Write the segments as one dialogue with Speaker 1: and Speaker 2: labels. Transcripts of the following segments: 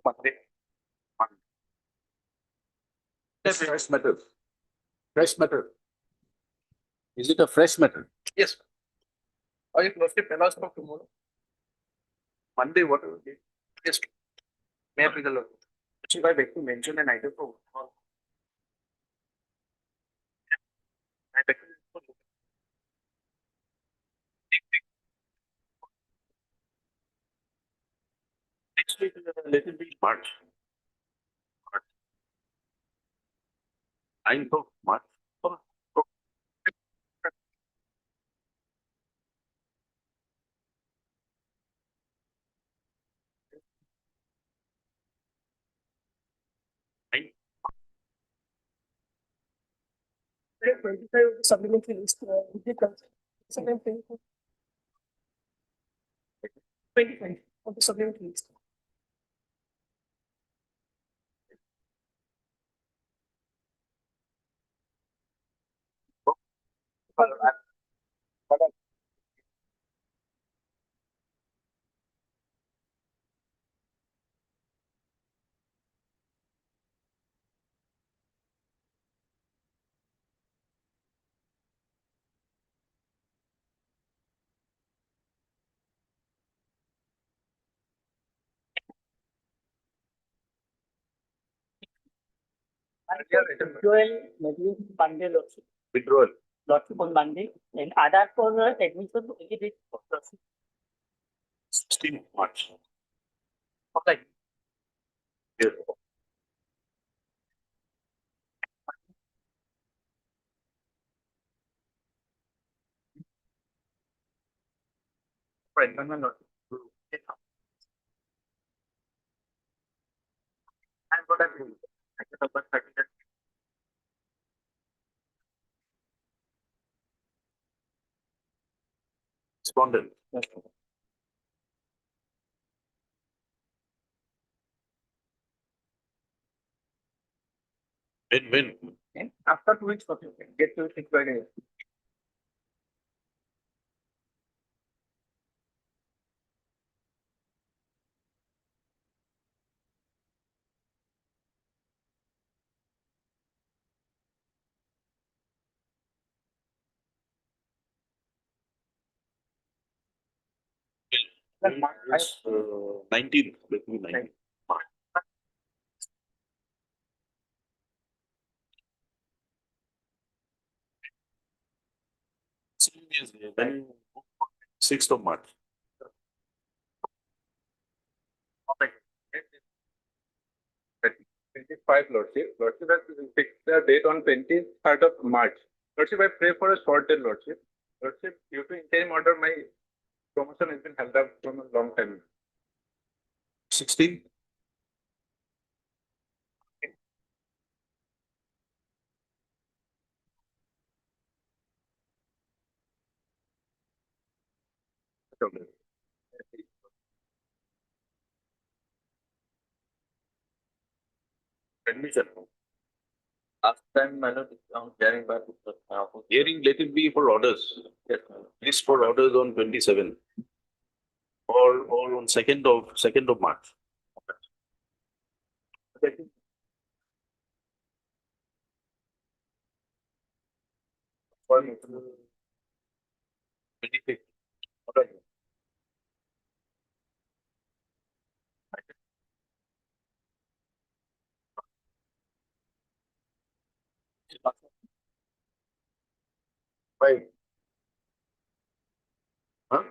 Speaker 1: Monday.
Speaker 2: Fresh matter. Fresh matter. Is it a fresh matter?
Speaker 1: Yes. Or you close it allows for tomorrow. Monday, whatever. Yes. May I please allow? If I beg to mention an item for I beg to next week is a little bit
Speaker 2: March. 9th of March. Nine.
Speaker 1: 25 supplementary list. 25 of the supplementary list.
Speaker 3: Withdrawal maybe Monday lordship.
Speaker 2: Withdrawal.
Speaker 3: Lordship on Monday and other for admission to exhibit process.
Speaker 2: 16th March.
Speaker 1: Okay.
Speaker 2: Yes.
Speaker 1: Right. No, no, no. And what I'm doing. I get up at 30.
Speaker 2: Respondent. When?
Speaker 1: Okay. After 2 weeks, okay. Get to it by day.
Speaker 2: It's 19th. Let me 19th. March. Then 6th of March.
Speaker 1: Okay. 25 Lordship. Lordship has fixed the date on 23rd of March. Lordship, I pray for a short day, Lordship. Lordship, due to interim order, my promotion has been held up from a long time.
Speaker 2: 16th.
Speaker 1: Admission. Last time, I know I'm hearing back.
Speaker 2: Hearing, let it be for orders.
Speaker 1: Yes.
Speaker 2: List for orders on 27th. Or on 2nd of March.
Speaker 1: For
Speaker 2: 26th.
Speaker 1: okay.
Speaker 2: Right. Huh?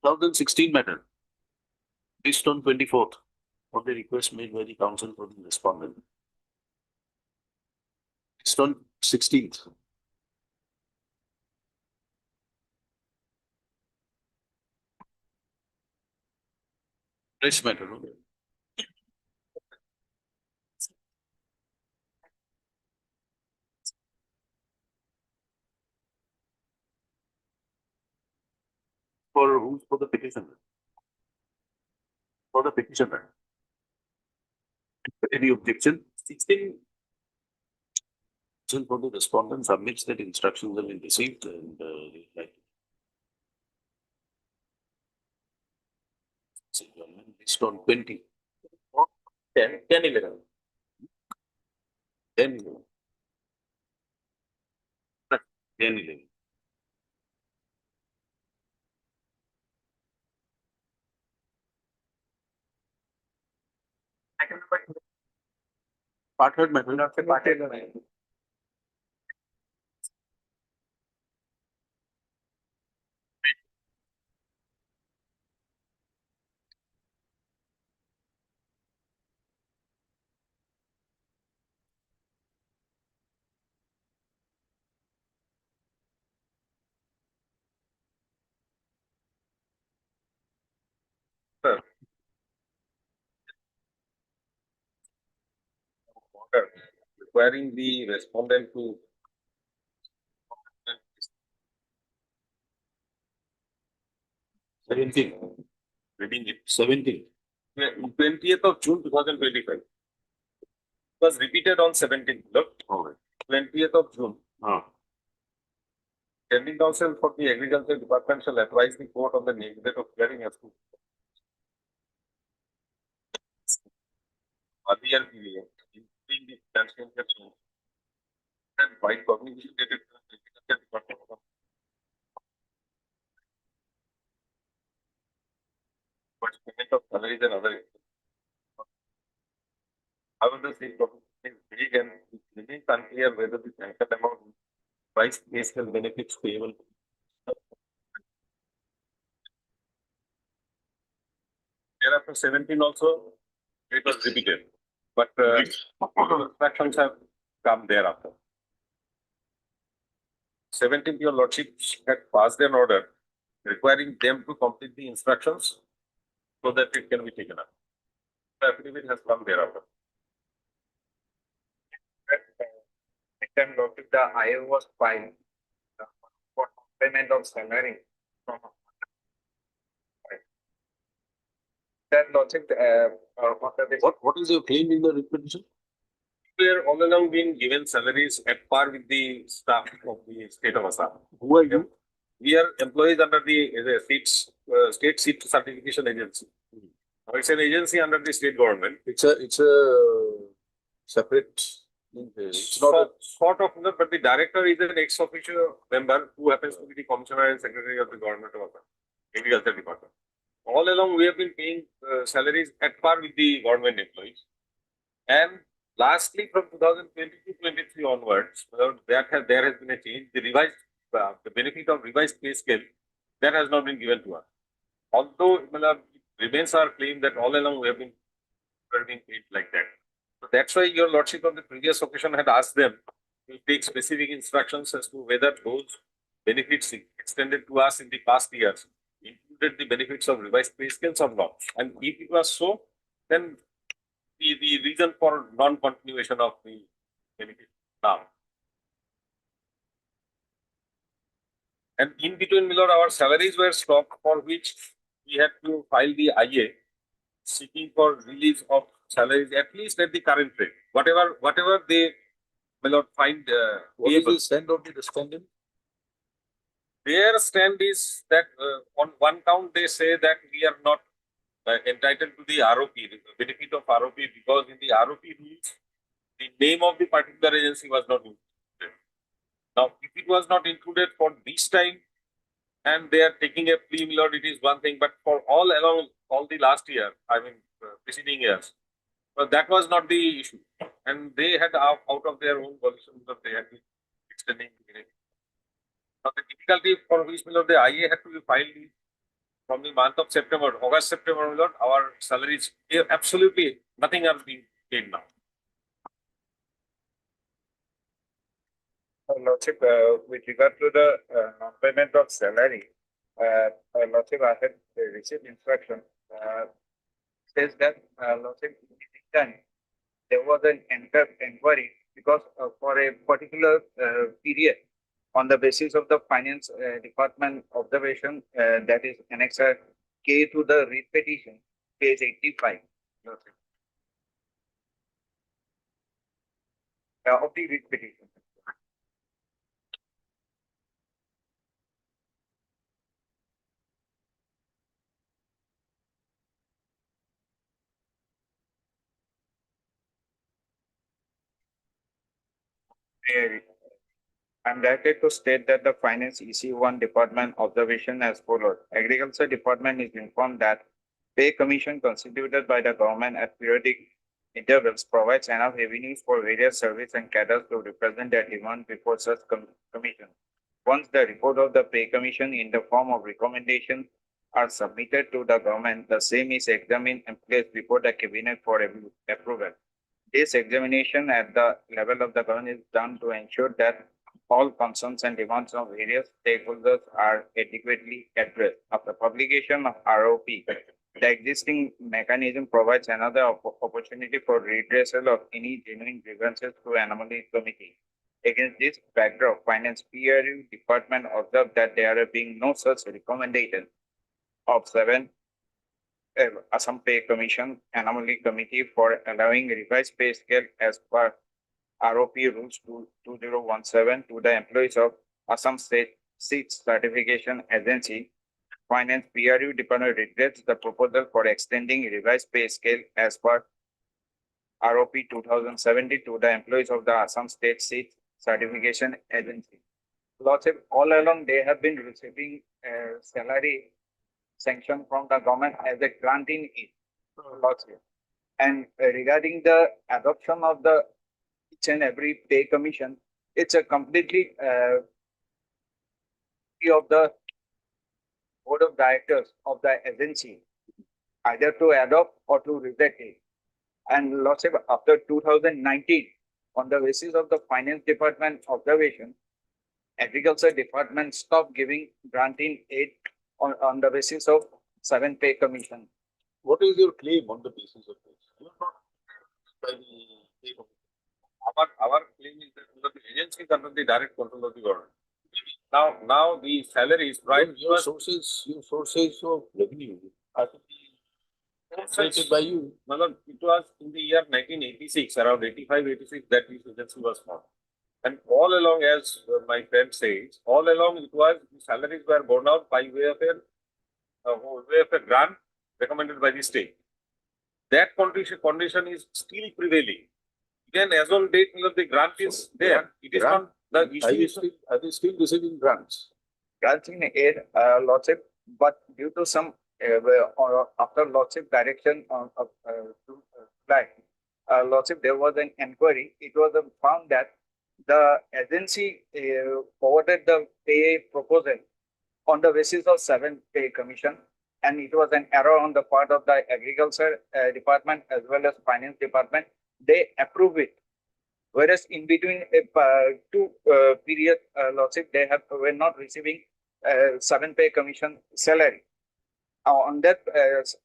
Speaker 2: 2016 matter. List on 24th. For the request made by the counsel for the respondent. List on 16th. Fresh matter. No? For who's for the petitioner? For the petitioner. Any objection? 16. For the respondent submits that instructions have been received and like list on 20.
Speaker 4: 10, 10, 11.
Speaker 2: 10, 11.
Speaker 4: 10, 11.
Speaker 2: Partnered method.
Speaker 4: Order requiring the respondent to
Speaker 2: 17.
Speaker 4: reading it.
Speaker 2: 17.
Speaker 4: 20th of June 2025. It was repeated on 17th. Look,
Speaker 2: Alright.
Speaker 4: 20th of June. Pending counsel for the Agriculture Department shall advise the court on the name date of clearing as to earlier period, including the financial year and by communication dated to the Agriculture Department of towards payment of salaries and other expenses. However, the same topic is vague and it remains unclear whether the sanctioned amount price pay scale benefits payable. Thereafter, 17 also, it was repeated, but instructions have come thereafter. 17th, your lordship had passed an order requiring them to complete the instructions so that it can be taken up. The affidavit has come thereafter.
Speaker 1: Time noted the IA was filed for payment of salary from that logic
Speaker 2: What is your claim in the repetition?
Speaker 4: We are all along been given salaries at par with the staff of the state of Assam.
Speaker 2: Who are you?
Speaker 4: We are employees under the state seat certification agency. Now it's an agency under the state government.
Speaker 2: It's a separate. It's not a
Speaker 4: Sort of, but the director is an ex officio member who happens to be the commissioner and secretary of the government of Assam, Agriculture Department. All along, we have been paying salaries at par with the government employees. And lastly, from 2022-23 onwards, there has been a change. The revised, the benefit of revised pay scale, that has not been given to us. Although it remains our claim that all along we have been paid like that. So that's why your lordship on the previous occasion had asked them to take specific instructions as to whether those benefits extended to us in the past years included the benefits of revised pay scales or not. And if it was so, then the reason for non-continuation of the benefit now. And in between, my lord, our salaries were stopped, for which we had to file the IA seeking for release of salaries at least at the current rate. Whatever they, my lord, find
Speaker 2: what is the stand of the respondent?
Speaker 4: Their stand is that on one count they say that we are not entitled to the ROP, the benefit of ROP, because in the ROP rules, the name of the particular agency was not included. Now, if it was not included for this time, and they are taking a plea, my lord, it is one thing, but for all along, all the last year, I mean, preceding years, that was not the issue. And they had out of their own volition that they had been extending the benefit. Now, the difficulty for which, my lord, the IA had to be filed from the month of September, August, September, my lord, our salaries, absolutely nothing are being paid now.
Speaker 1: Lordship, with regard to the non-payment of salary, Lordship, I had received instruction says that Lordship, in the meantime, there was an inquiry because for a particular period on the basis of the finance department observation that is annexer K to the writ petition, page 85. Lordship. Of the writ petition.
Speaker 5: I'm directed to state that the Finance EC1 Department observation as follows. Agriculture Department is informed that pay commission constituted by the government at periodic intervals provides enough revenues for various service and cadres to represent their demand before such commission. Once the report of the pay commission in the form of recommendation are submitted to the government, the same is examined and placed before the cabinet for approval. This examination at the level of the government is done to ensure that all concerns and demands of various stakeholders are adequately addressed. After publication of ROP, the existing mechanism provides another opportunity for redressal of any genuine grievances through anomaly committee. Against this backdrop, Finance PRU Department observed that there are being no such recommendation of 7 Assam Pay Commission Anomaly Committee for allowing revised pay scale as per ROP rules 2017 to the employees of Assam State Seats Certification Agency. Finance PRU Department regrets the proposal for extending revised pay scale as per ROP 2017 to the employees of the Assam State Seats Certification Agency. Lordship, all along they have been receiving salary sanction from the government as a grant in it. Lordship. And regarding the adoption of the each and every pay commission, it's a completely of the board of directors of the agency, either to adopt or to reject it. And Lordship, after 2019, on the basis of the finance department observation, agriculture department stopped giving granting aid on the basis of 7 pay commission.
Speaker 2: What is your claim on the basis of this? You are not by the pay commission.
Speaker 4: Our claim is that the agency is under the direct control of the government. Now the salaries, right?
Speaker 2: Your sources of revenue are to be generated by you.
Speaker 4: It was in the year 1986, around 85, 86, that this agency was formed. And all along, as my friend says, all along it was the salaries were borne out by way of a grant recommended by the state. That condition is still prevailing. Then, as on date, the grant is there. It is not the issue.
Speaker 2: Are they still receiving grants?
Speaker 5: Grants in aid, Lordship, but due to some or after Lordship direction to flag, Lordship, there was an inquiry. It was found that the agency forwarded the pay proposal on the basis of 7 pay commission, and it was an error on the part of the agriculture department as well as finance department. They approve it, whereas in between 2 period, Lordship, they were not receiving 7 pay commission salary. On that,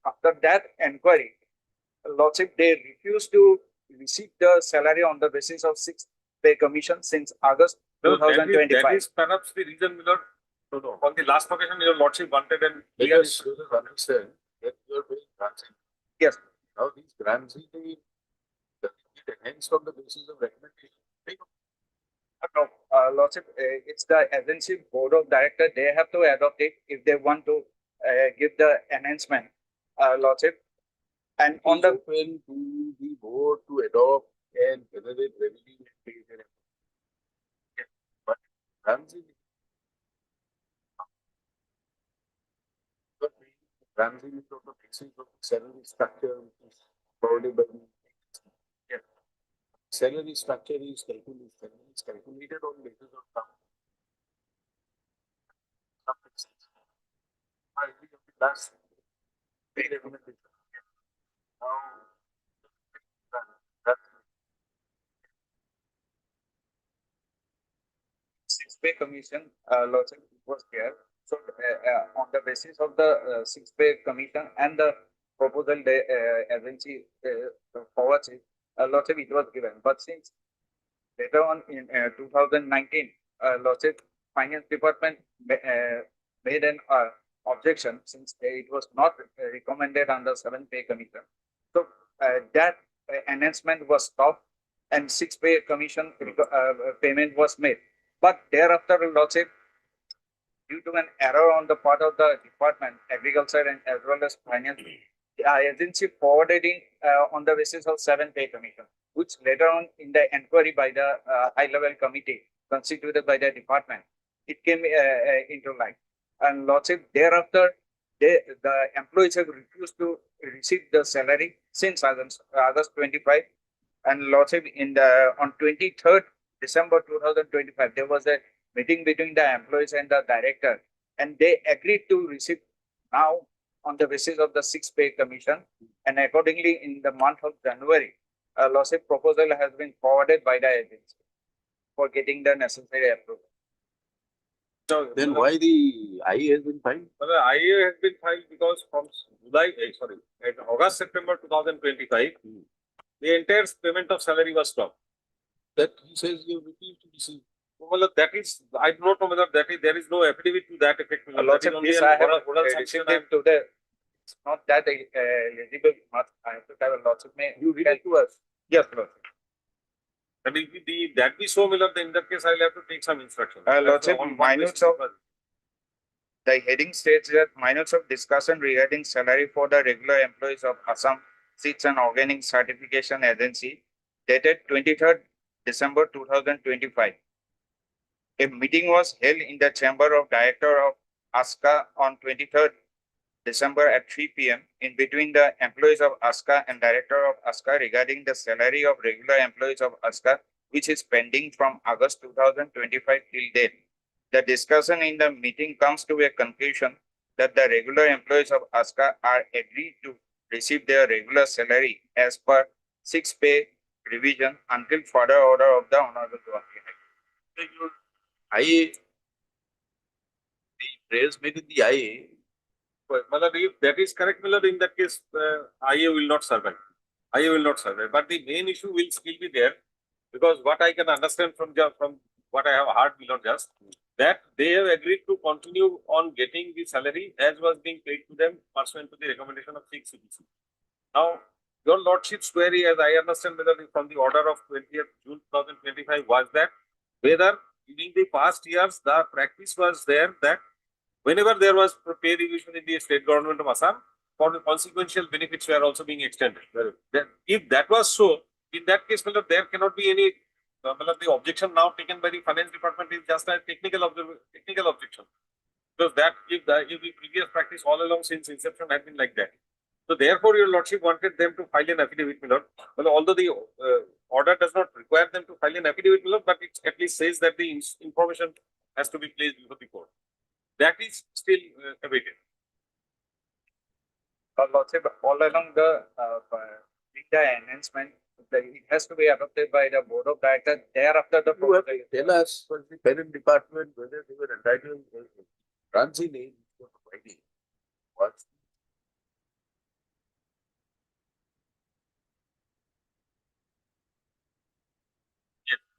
Speaker 5: after that inquiry, Lordship, they refused to receive the salary on the basis of 6 pay commission since August 2025.
Speaker 4: That is perhaps the reason, Miller. No. On the last occasion, your lordship wanted and
Speaker 2: Because you just understand that you are paying grants.
Speaker 5: Yes.
Speaker 2: Now these grants it enhanced on the basis of recommendation.
Speaker 5: No, Lordship, it's the agency board of directors. They have to adopt it if they want to give the enhancement, Lordship. And on the
Speaker 2: open to the board to adopt and generate revenue and pay their employees. But Ramsey is on the basis of salary structure, which is provided by the salary structure is calculated on basis of some basis. I agree with the last pay recommendation. Now, that's
Speaker 5: 6 pay commission, Lordship, was there. So on the basis of the 6 pay commission and the proposal the agency forwards it, Lordship, it was given. But since later on in 2019, Lordship, finance department made an objection since it was not recommended under 7 pay commission. So that enhancement was stopped and 6 pay commission payment was made. But thereafter, Lordship, due to an error on the part of the department, agriculture and as well as finance, agency forwarded in on the basis of 7 pay commission, which later on in the inquiry by the high level committee constituted by the department, it came into light. And lordship thereafter, the employees have refused to receive the salary since August 25. And lordship in the on 23rd December 2025, there was a meeting between the employees and the director, and they agreed to receive now on the basis of the 6 pay commission. And accordingly, in the month of January, a lordship proposal has been forwarded by the agency for getting the necessary approval.
Speaker 4: So,
Speaker 2: Then why the IA has been filed?
Speaker 4: well, the IA has been filed because from August, September 2025, the entire payment of salary was stopped.
Speaker 2: That he says you refused to receive.
Speaker 4: Well, that is, I do not know whether that is, there is no affidavit to that effect. That
Speaker 5: Lordship,
Speaker 4: is only
Speaker 5: this
Speaker 4: an
Speaker 5: I have
Speaker 4: oral sanction
Speaker 5: received
Speaker 4: and-
Speaker 5: it to the, it's not that eligible, I have to have a lordship. May
Speaker 2: You read it to us.
Speaker 5: Yes, lordship.
Speaker 4: And if that be so, Miller, then in that case, I'll have to take some instruction.
Speaker 5: Lordship,
Speaker 4: On what
Speaker 5: minutes
Speaker 4: basis
Speaker 5: of-
Speaker 4: it was-
Speaker 5: The heading states that minutes of discussion regarding salary for the regular employees of Assam Seats and Organic Certification Agency dated 23rd December 2025. A meeting was held in the chamber of director of ASCA on 23rd December at 3 p.m. in between the employees of ASCA and director of ASCA regarding the salary of regular employees of ASCA, which is pending from August 2025 till date. The discussion in the meeting comes to a conclusion that the regular employees of ASCA are agreed to receive their regular salary as per 6 pay revision until further order of the Honorable Gauhati.
Speaker 2: IA, the prayers made in the IA,
Speaker 4: Well, Miller, if that is correct, Miller, in that case, IA will not survive. IA will not survive. But the main issue will still be there, because what I can understand from what I have heard, Miller, just that they have agreed to continue on getting the salary as was being paid to them pursuant to the recommendation of 6 CPC. Now, your lordship's query, as I understand, Miller, from the order of 20th June 2025 was that whether during the past years the practice was there that whenever there was pay revision in the state government of Assam, for the consequential benefits were also being extended. Then, if that was so, in that case, there cannot be any. The objection now taken by the finance department is just a technical objection, because that if the previous practice all along since inception had been like that. So therefore, your lordship wanted them to file an affidavit, Miller. Well, although the order does not require them to file an affidavit, Miller, but it at least says that the information has to be placed before the court. That is still awaited.
Speaker 5: Lordship, all along the enhancement, it has to be adopted by the board of directors. Thereafter, the
Speaker 2: you have to tell us from the parent department whether they were entitled Ranchi name for providing. What's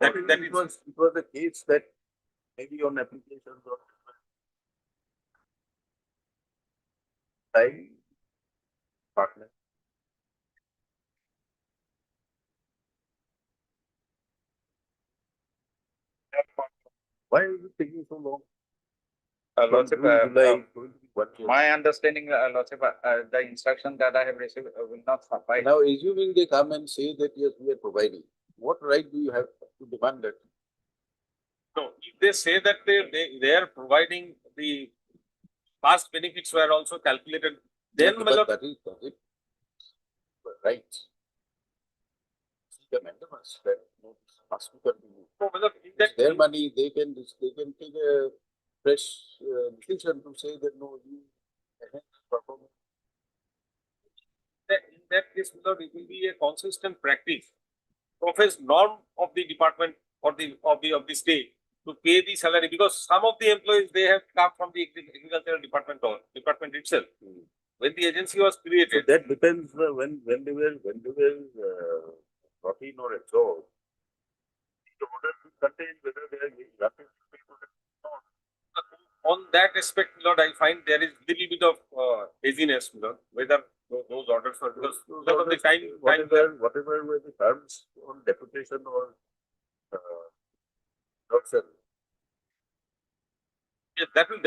Speaker 4: That
Speaker 2: it was the case that maybe on applications or by partner. Why is it taking so long? From
Speaker 5: Lordship,
Speaker 2: June, July, going to be 1 year.
Speaker 5: my understanding, Lordship, the instruction that I have received will not suffice.
Speaker 2: Now, assuming they come and say that yes, we are providing, what right do you have to demand that?
Speaker 4: No, if they say that they are providing the past benefits were also calculated, then
Speaker 2: But
Speaker 4: Miller,
Speaker 2: that is right. See the mandamus that notice must be continued.
Speaker 4: no, Miller, in
Speaker 2: It's
Speaker 4: that
Speaker 2: their money, they can take a fresh decision to say that no, you enhance performance.
Speaker 4: in that case, Miller, it will be a consistent practice of a norm of the department or of the state to pay the salary, because some of the employees they have come from the agricultural department or department itself. When the agency was
Speaker 2: So
Speaker 4: created,
Speaker 2: that depends when they were brought in or absorbed. The order to contain whether they are rapid
Speaker 4: on that aspect, Lord, I find there is little bit of haziness, Lord, whether those orders were because of the time
Speaker 2: whatever were the terms on deputation or adoption.
Speaker 4: yes, that will,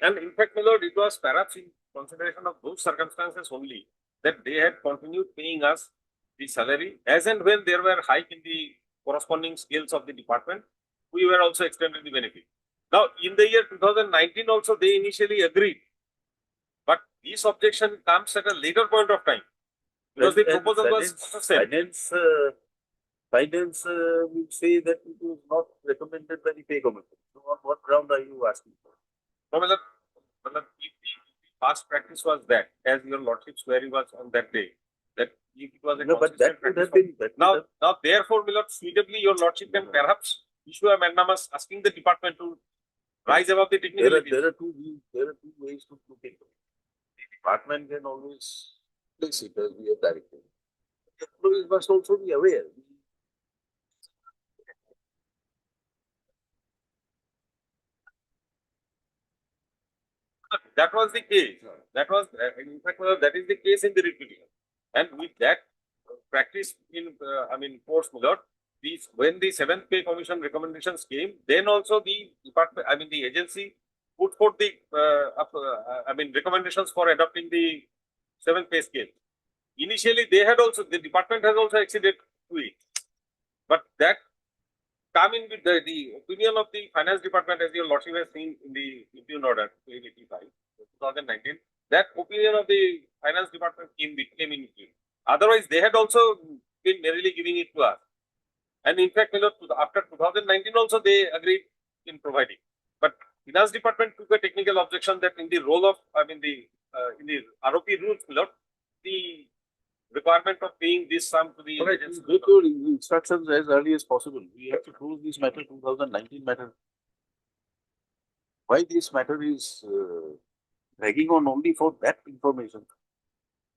Speaker 4: and in fact, my lord, it was perhaps in consideration of those circumstances only that they had continued paying us the salary as and when there were hike in the corresponding scales of the department, we were also extended the benefit. Now, in the year 2019 also, they initially agreed, but this objection comes at a later point of time because the proposal was sent.
Speaker 2: Finance will say that it was not recommended by the pay commission. So on what ground are you asking for?
Speaker 4: No, if the past practice was that, as your lordship's query was on that day, that if it was a
Speaker 2: No, but that
Speaker 4: consistent
Speaker 2: would have
Speaker 4: practice
Speaker 2: been,
Speaker 4: now, therefore, my lord, suitably, your lordship can perhaps issue a mandamus asking the department to rise above the technicalities.
Speaker 2: there are two ways to look into it. The department can always place it as we have directed. The employees must also be aware.
Speaker 4: That was the case. That was, in fact, that is the case in the repeal. And with that practice in, force, my lord, when the seventh pay commission recommendations came, then also the department, the agency put forth the, recommendations for adopting the seventh pay scale. Initially, the department has also acceded to it. But that come in with the opinion of the finance department, as your lordship has seen in the Impune Order 285, 2019, that opinion of the finance department came in between. Otherwise, they had also been merely giving it to us. And in fact, after 2019 also, they agreed in providing. But finance department took a technical objection that in the role of, in the ROP rules, the requirement of paying this sum to the agency.
Speaker 2: Make your instructions as early as possible. We have to close this matter, 2019 matter. Why this matter is dragging on only for that information?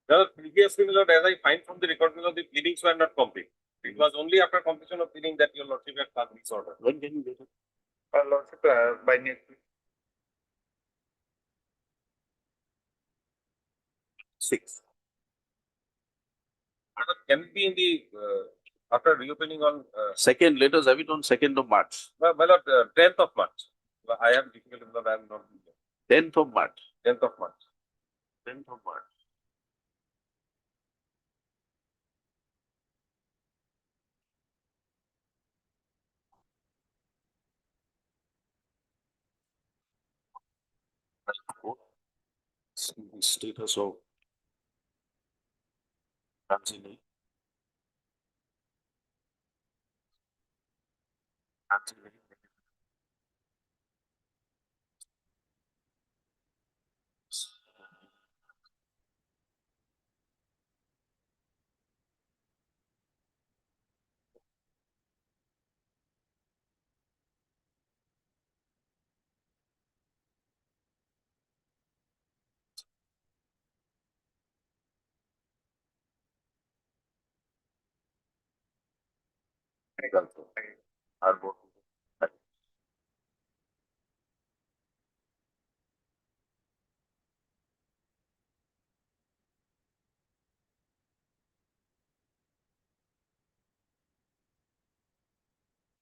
Speaker 4: Well, previously, as I find from the record, the pleadings were not complete. It was only after completion of pleading that your lordship had passed this order.
Speaker 2: When can you get it?
Speaker 5: Lordship, by next week.
Speaker 2: 6.
Speaker 4: Can it be in the after reopening on
Speaker 2: Second, let us have it on 2nd of March.
Speaker 4: 10th of March? I have difficulty because I am not
Speaker 2: 10th of March.
Speaker 4: 10th of March.
Speaker 2: 10th of March. See the status of Tanzania.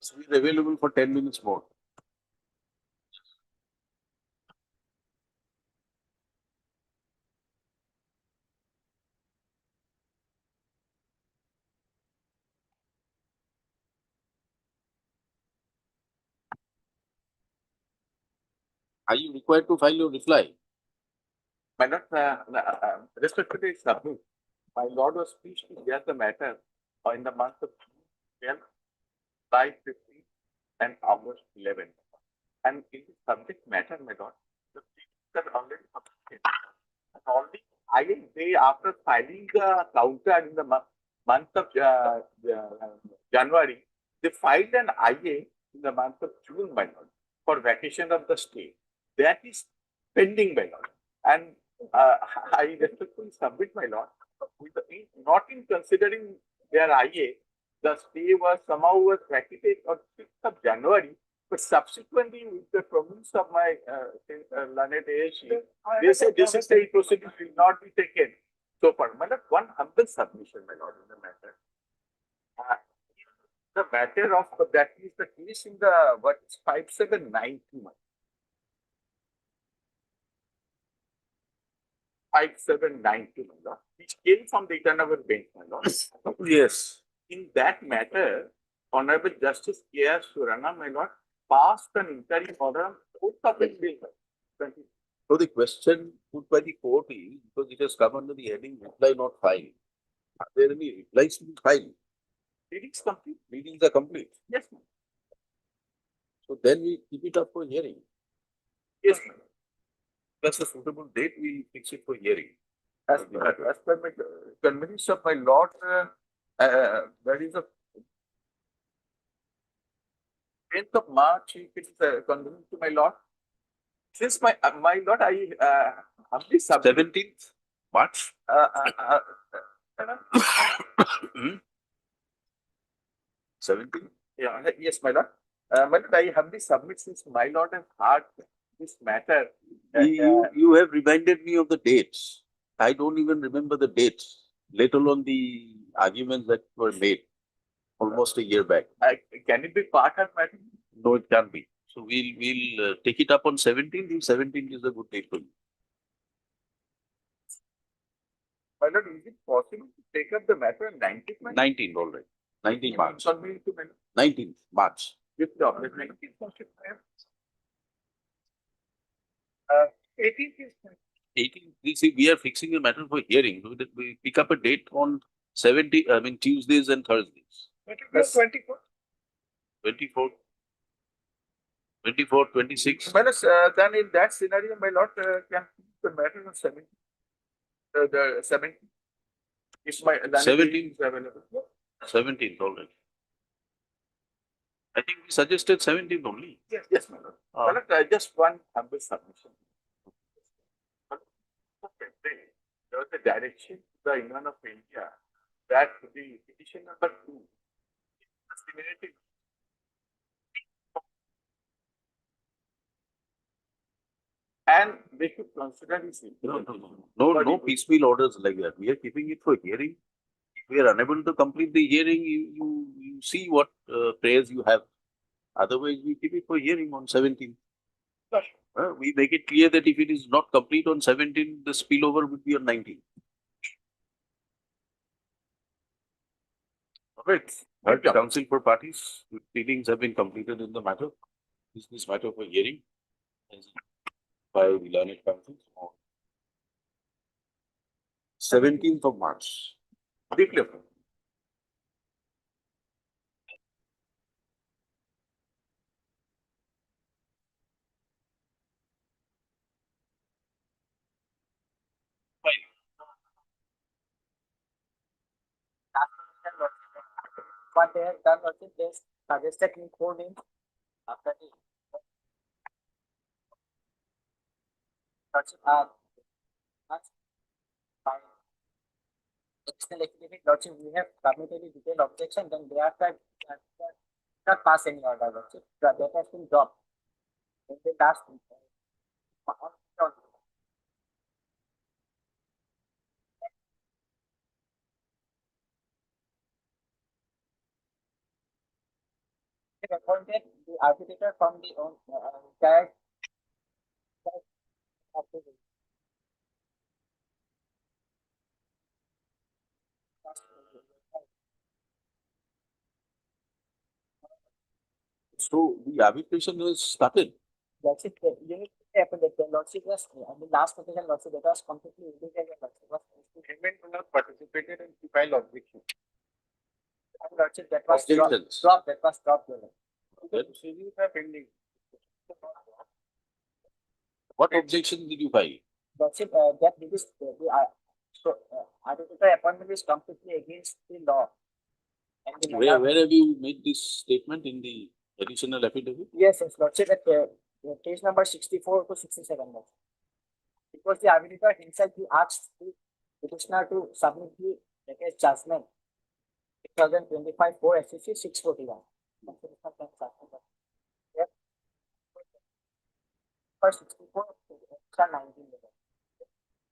Speaker 2: So we're available for 10 minutes more. Are you required to file your reply?
Speaker 5: My lord, respectfully submit. My lord was pleased to hear the matter in the month of June 12, July 15, and August 11. And in the subject matter, my lord, the pleadings are already submitted. And only they, after filing the counter in the month of January, they filed an IA in the month of June, my lord, for vacation of the stay. That is pending, my lord. And I respectfully submit, my lord, not in considering their IA, the stay was somehow vacated on 6th of January, but subsequently with the province of my learned ASC, they say disseminate proceedings will not be taken. So far, my lord, one humble submission, my lord, in the matter. The matter of that is the case in the what is 5792.
Speaker 6: 5792, my lord, which came from the Economic bench, my lord.
Speaker 2: Yes.
Speaker 6: In that matter, Honorable Justice K.R. Surana, my lord, passed an interim order on 4th of April.
Speaker 2: So the question put by the court is, because it has come under the heading reply not filed. Are there any replies to be filed?
Speaker 6: Readings complete?
Speaker 2: Readings are complete.
Speaker 6: Yes, ma'am.
Speaker 2: So then we keep it up for hearing.
Speaker 6: Yes, ma'am.
Speaker 2: That's a suitable date, we fix it for hearing.
Speaker 6: As per my convenience of my lord, that is the 10th of March, if it is convenient to my lord. Since my lord, I humbly submit.
Speaker 2: 17th March?
Speaker 6: Madam?
Speaker 2: 17th?
Speaker 6: Yeah, yes, my lord. My lord, I humbly submit since my lord has heard this matter.
Speaker 2: You have reminded me of the dates. I don't even remember the dates, let alone the arguments that were made almost a year back.
Speaker 6: Can it be part of matter?
Speaker 2: No, it can't be. So we'll take it up on 17th. If 17th is a good date for you.
Speaker 6: My lord, is it possible to take up the matter on 19th?
Speaker 2: 19th already. 19th March.
Speaker 6: Convenient to my lord.
Speaker 2: 19th March.
Speaker 6: With the object 19th March. 18th is
Speaker 2: 18th. We see, we are fixing a matter for hearing. We pick up a date on 70. I mean Tuesdays and Thursdays.
Speaker 6: 24th.
Speaker 2: 24th. 24th, 26th.
Speaker 6: Minus, then in that scenario, my lord can keep the matter on 17th. The 17th. If my
Speaker 2: 17th.
Speaker 6: is available.
Speaker 2: 17th already. I think we suggested 17th only.
Speaker 6: Yes, yes, my lord.
Speaker 2: Ah.
Speaker 6: My lord, just one humble submission. There was a direction to the Union of India that the petition number 2 is disseminated. And they should consider this.
Speaker 2: No piecemeal orders like that. We are keeping it for hearing. If we are unable to complete the hearing, you see what prayers you have. Otherwise, we keep it for hearing on 17th. We make it clear that if it is not complete on 17th, the spillover would be on 19th. Right. Heard the counsel for parties. Proceedings have been completed in the matter. Is this matter for hearing? By the learned counsel on 17th of March.
Speaker 6: Deeply.
Speaker 3: What they have done was they suggested including after the external activity lordship, we have submitted a detailed objection, then they are not pass any order lordship. That has been dropped. In the last appointed the arbitrator from the retired
Speaker 2: So the arbitration has started.
Speaker 3: that's it. You need to happen that the lordship was the last petition lordship that was completely illegal lordship was
Speaker 6: Payment will not participated in the file objection.
Speaker 3: lordship that was
Speaker 2: Objections.
Speaker 3: dropped that was dropped.
Speaker 6: The proceedings are pending.
Speaker 2: What objection did you file?
Speaker 3: Lordship that it is arbitrator appointment is completely against the law. And the
Speaker 2: Where have you made this statement in the additional affidavit?
Speaker 3: yes, lordship at page number 64 to 67. Lordship. Because the arbitrator himself he asked the petitioner to submit the case judgment 2025 4 SCC 641. Yes. For 64 to 19.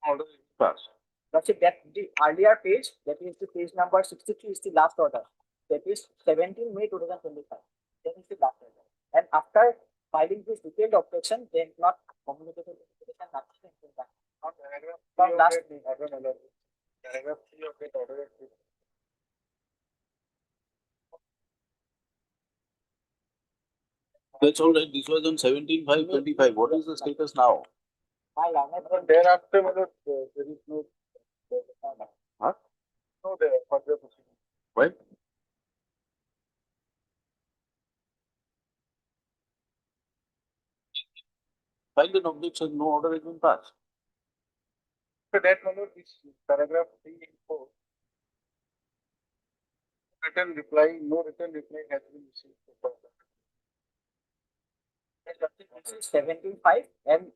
Speaker 6: Order is passed.
Speaker 3: Lordship, that the earlier page, that is the page number 63 is the last order. That is 17 May 2025. That is the last order. And after filing this detailed objection, they have not communicated the petition, nothing. From last,
Speaker 1: Paragraph 3 of that order.
Speaker 2: That's all right. This was on 17/5/25. What is the status now?
Speaker 3: my learned friend,
Speaker 1: Thereafter, my lord, there is no.
Speaker 2: Huh?
Speaker 1: No, there further proceeding.
Speaker 2: Why? Filed an objection, no order has been passed.
Speaker 1: So that, my lord, is paragraph 3 and 4. Written reply, no written reply has been received.
Speaker 3: this is 17.5 and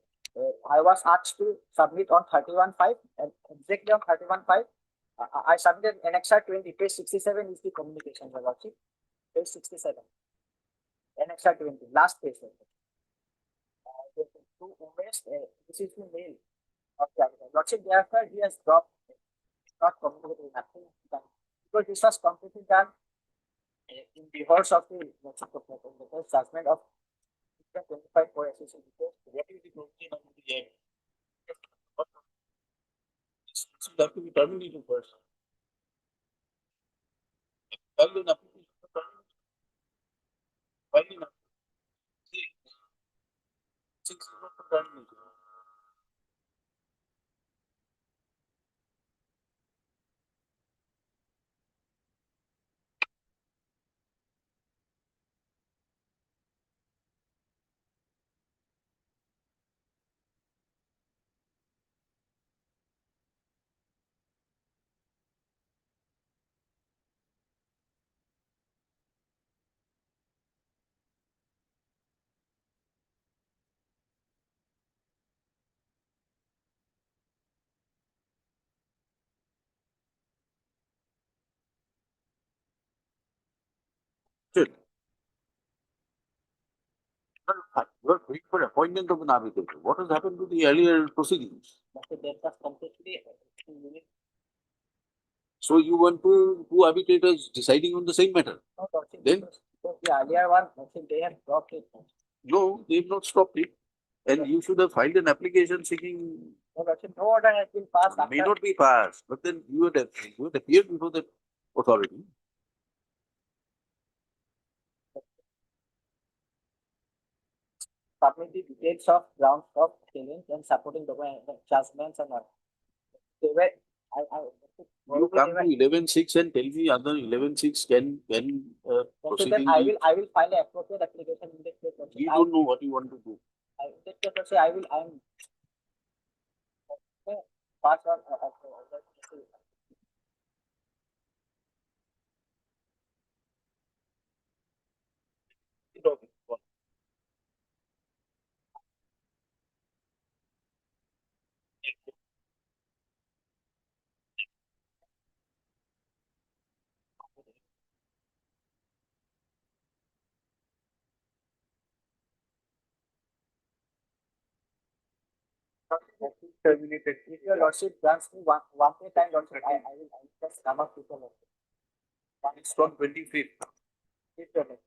Speaker 3: I was asked to submit on 31.5 and exactly on 31.5 I submitted annexure 20, page 67 is the communication, Your Lordship. Page 67. Annexure 20, last page. To Umesh, this is the mail of the Your Lordship. Thereafter, he has dropped, not communicated nothing done. Because this was completely done in the horse of the Lordship of the judgment of 25 for association. What is the provision of the act?
Speaker 2: This will have to be terminated first. Filed an application for termination. Filed an application. 6 months for termination. Still. You are waiting for appointment of an arbitrator. What has happened to the earlier proceedings?
Speaker 3: But that was completely
Speaker 2: So you want two arbitrators deciding on the same matter?
Speaker 3: no, Lordship,
Speaker 2: Then?
Speaker 3: because the earlier one, Lordship, they have dropped it.
Speaker 2: No, they've not stopped it. And you should have filed an application seeking,
Speaker 3: No, Lordship, no order has been passed
Speaker 2: may
Speaker 3: after.
Speaker 2: not be passed, but then you would appeared before the authority.
Speaker 3: Submit the details of grounds of challenge and supporting document judgments and all. They were,
Speaker 2: You come to 11/6 and tell me other 11/6 can
Speaker 3: so
Speaker 2: proceeding
Speaker 3: then I
Speaker 2: be.
Speaker 3: will file an appropriate application in that case. Lordship.
Speaker 2: We don't know what you want to do.
Speaker 3: I, in that case, Lordship, I will, I am pass on.
Speaker 1: Terminated.
Speaker 3: If your Lordship grants me one more time, Lordship, I will just come up with a Lordship.
Speaker 2: It's from 25th.
Speaker 3: If your Lordship.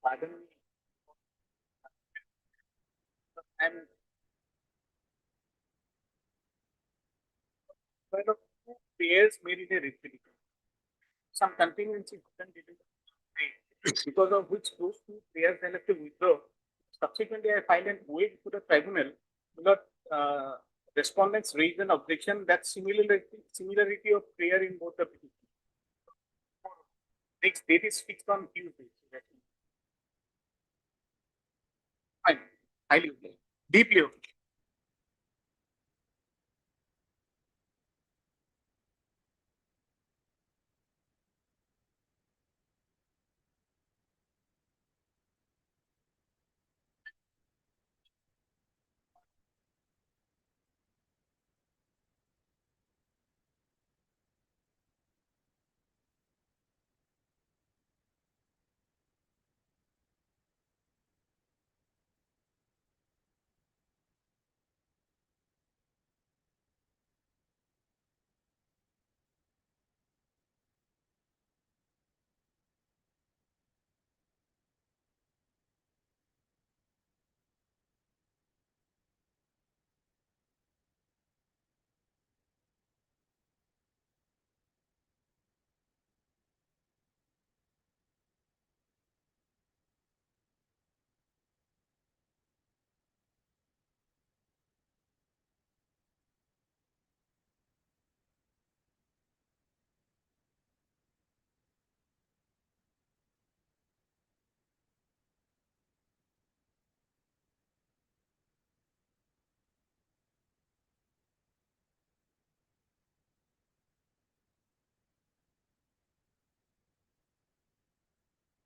Speaker 1: Pardon me. And kind of two pairs made in a repeat. Some contingency happened during the day, because of which those two pairs I have to withdraw. Subsequently, I filed an OA to the tribunal because respondents raised an objection that similarity of prayer in both the petitions. Next date is fixed on Tuesday. Fine. Highly okay. Deeply okay.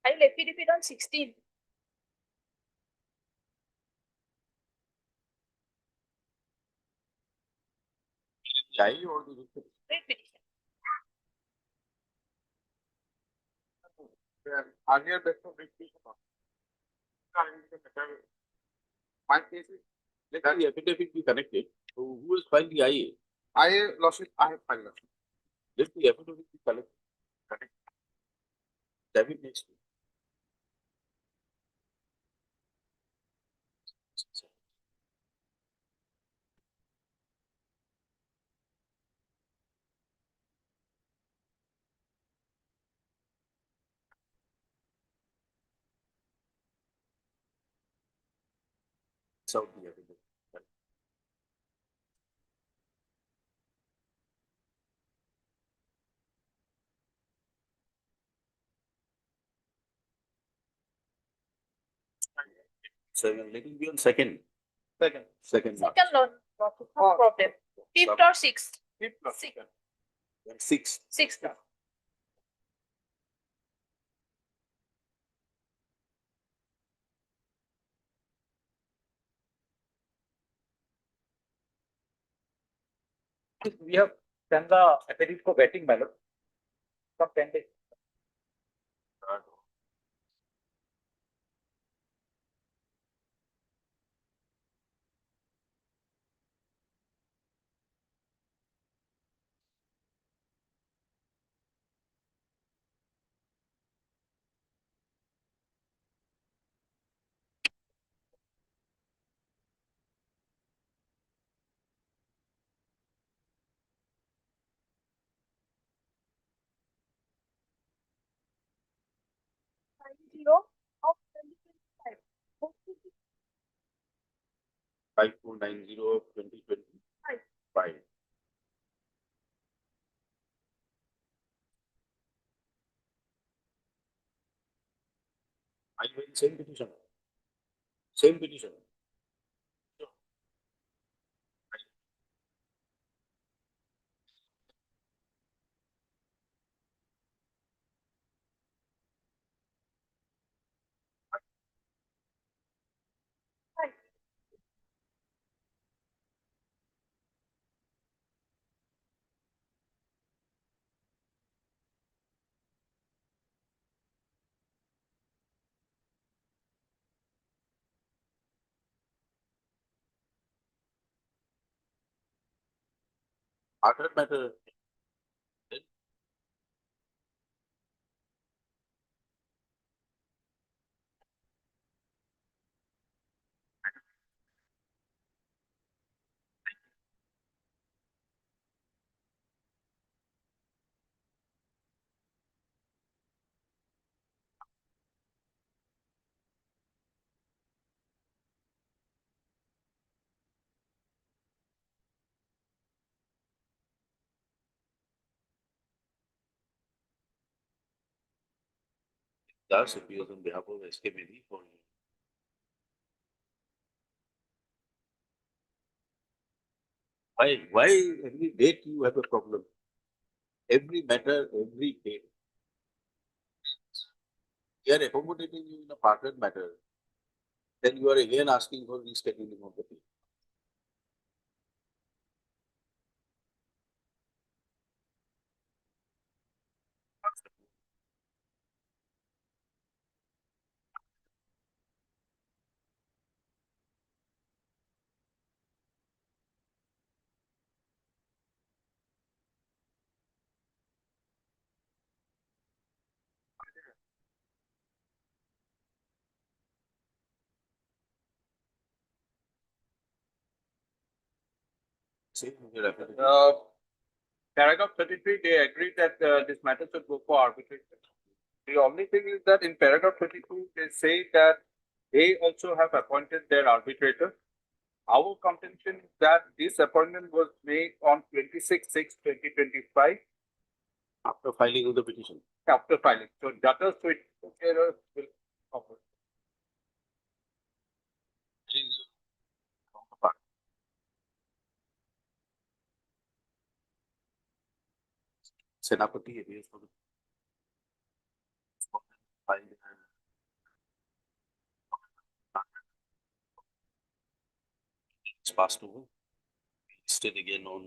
Speaker 7: I'll affidavit on 16.
Speaker 2: The IA or the written?
Speaker 7: Writ petition.
Speaker 6: Earlier, based on petition. My case is,
Speaker 2: Let the affidavit be connected. So who has filed the IA?
Speaker 6: I lost it, I have filed it.
Speaker 2: Let the affidavit be connected. David next to. South the affidavit. So let it be on second.
Speaker 6: Second.
Speaker 2: Second mark.
Speaker 7: Second law, no problem. Fifth or sixth?
Speaker 6: Fifth law.
Speaker 7: Six.
Speaker 2: Then six.
Speaker 7: Sixth.
Speaker 3: We have done the affidavit for vetting ballot from 10 days.
Speaker 7: Zero of 2025.
Speaker 2: 5490 of 2025. Are you in same petition? Same petition. Other matter. Thus appears on behalf of SKMD for why every date you have a problem? Every matter, every date. We are accommodating you in a partner matter. Then you are again asking for rescheduling of the case. Same with your affidavit.
Speaker 1: Paragraph 33, they agreed that this matter should go for arbitration. The only thing is that in paragraph 22, they say that they also have appointed their arbitrator. Our contention is that this appointment was made on 26/6/2025
Speaker 2: After filing of the petition.
Speaker 1: after filing. So debtors will offer.
Speaker 2: Senapati appears for the filed It's passed over. Listed again on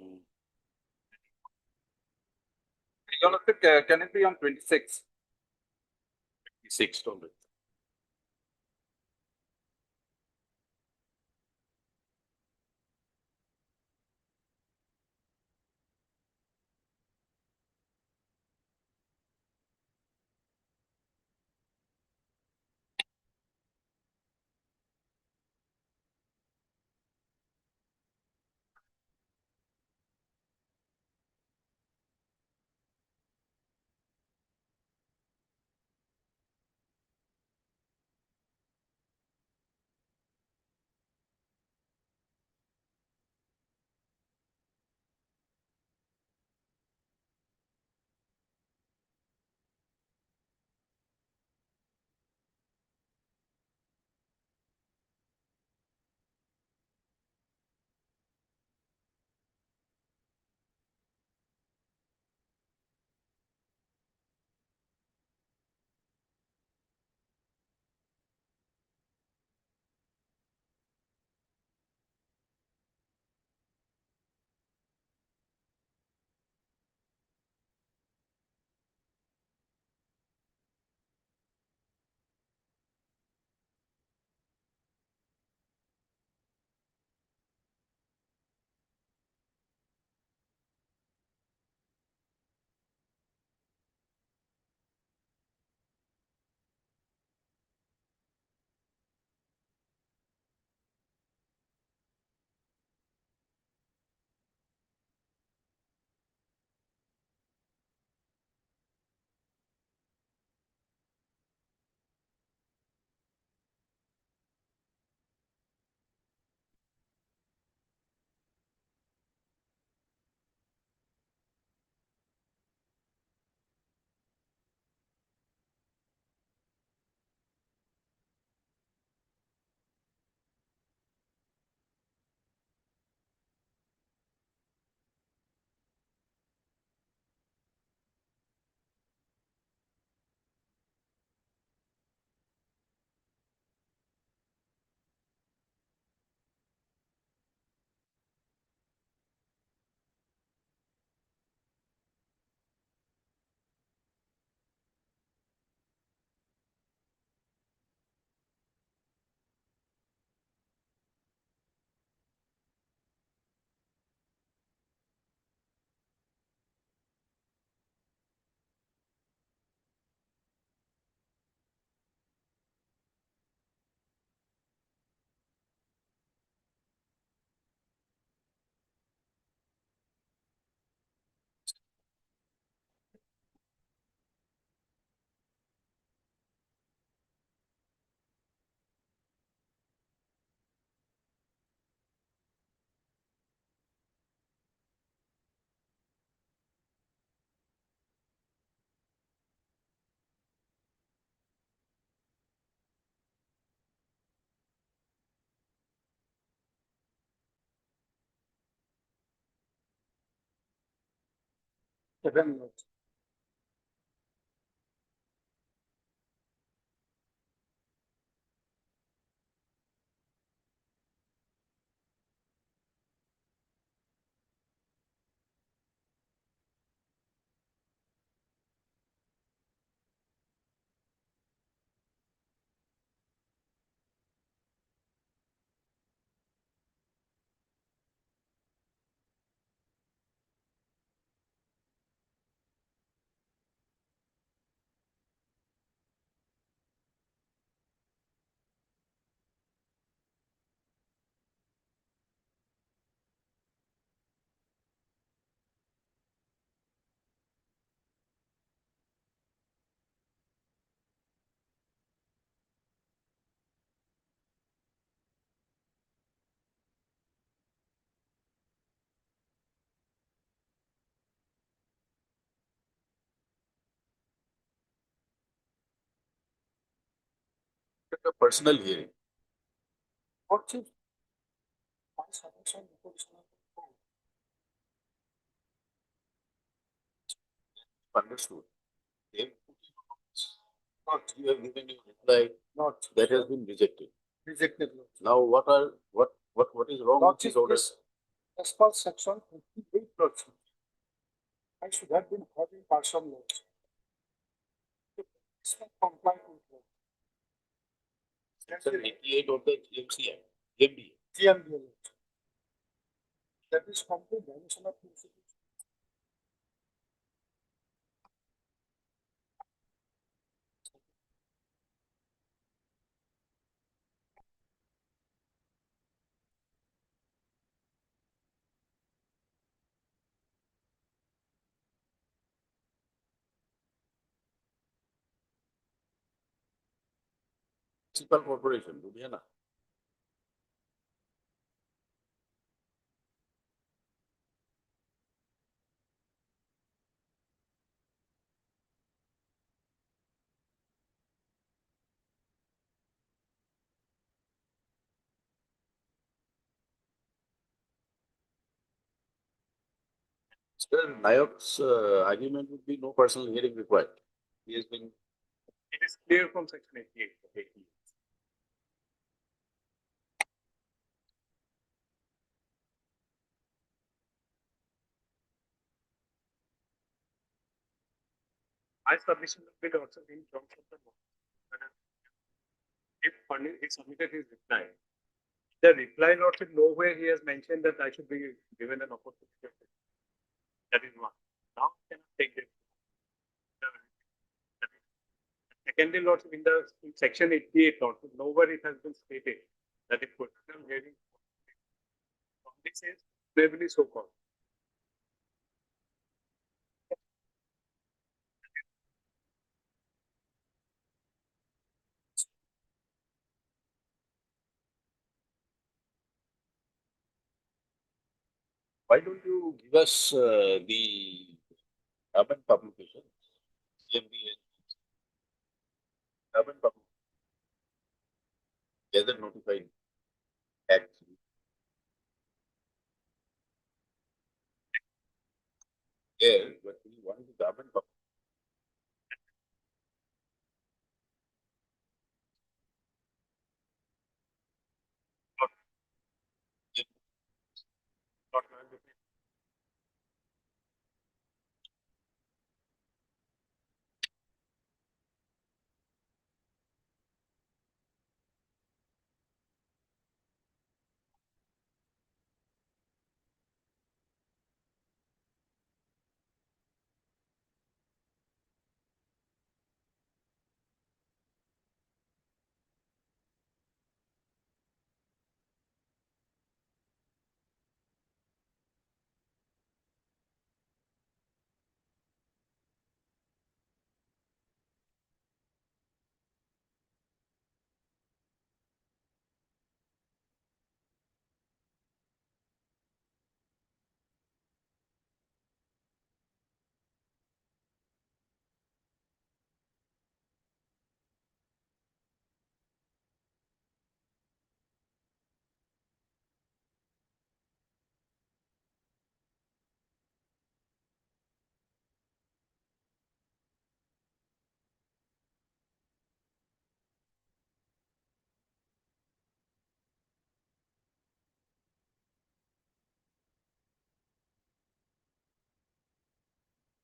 Speaker 1: Your Lordship, can it be on 26?
Speaker 2: 26th only.
Speaker 3: Seven notes.
Speaker 2: A personal hearing.
Speaker 3: What's it? One submission before this one.
Speaker 2: Understood. They put you on notice. Not you have given your reply.
Speaker 3: Not
Speaker 2: That has been rejected.
Speaker 3: rejected.
Speaker 2: Now what What is wrong with these orders?
Speaker 8: As per section 58, I should have been having partial notes. It's not compliant with law.
Speaker 2: Section 88 of the GMC Act, GMB.
Speaker 8: GMBL. That is complete violation of principle.
Speaker 2: Municipal corporation, Ludhiana. Mr. Nayak's argument would be no personal hearing required. He has been.
Speaker 1: It is clear from section 88. My submission will be also in terms of the law. If he submitted his reply, the reply lordship nowhere he has mentioned that I should be given an opportunity. That is one. Now I cannot take it. Secondly, lordship in section 88 lordship, nowhere it has been stated that if personal hearing only says waivably so called.
Speaker 2: Why don't you give us the government publication, GMB, government publication, gather notified act. Yeah, but we want the government publication.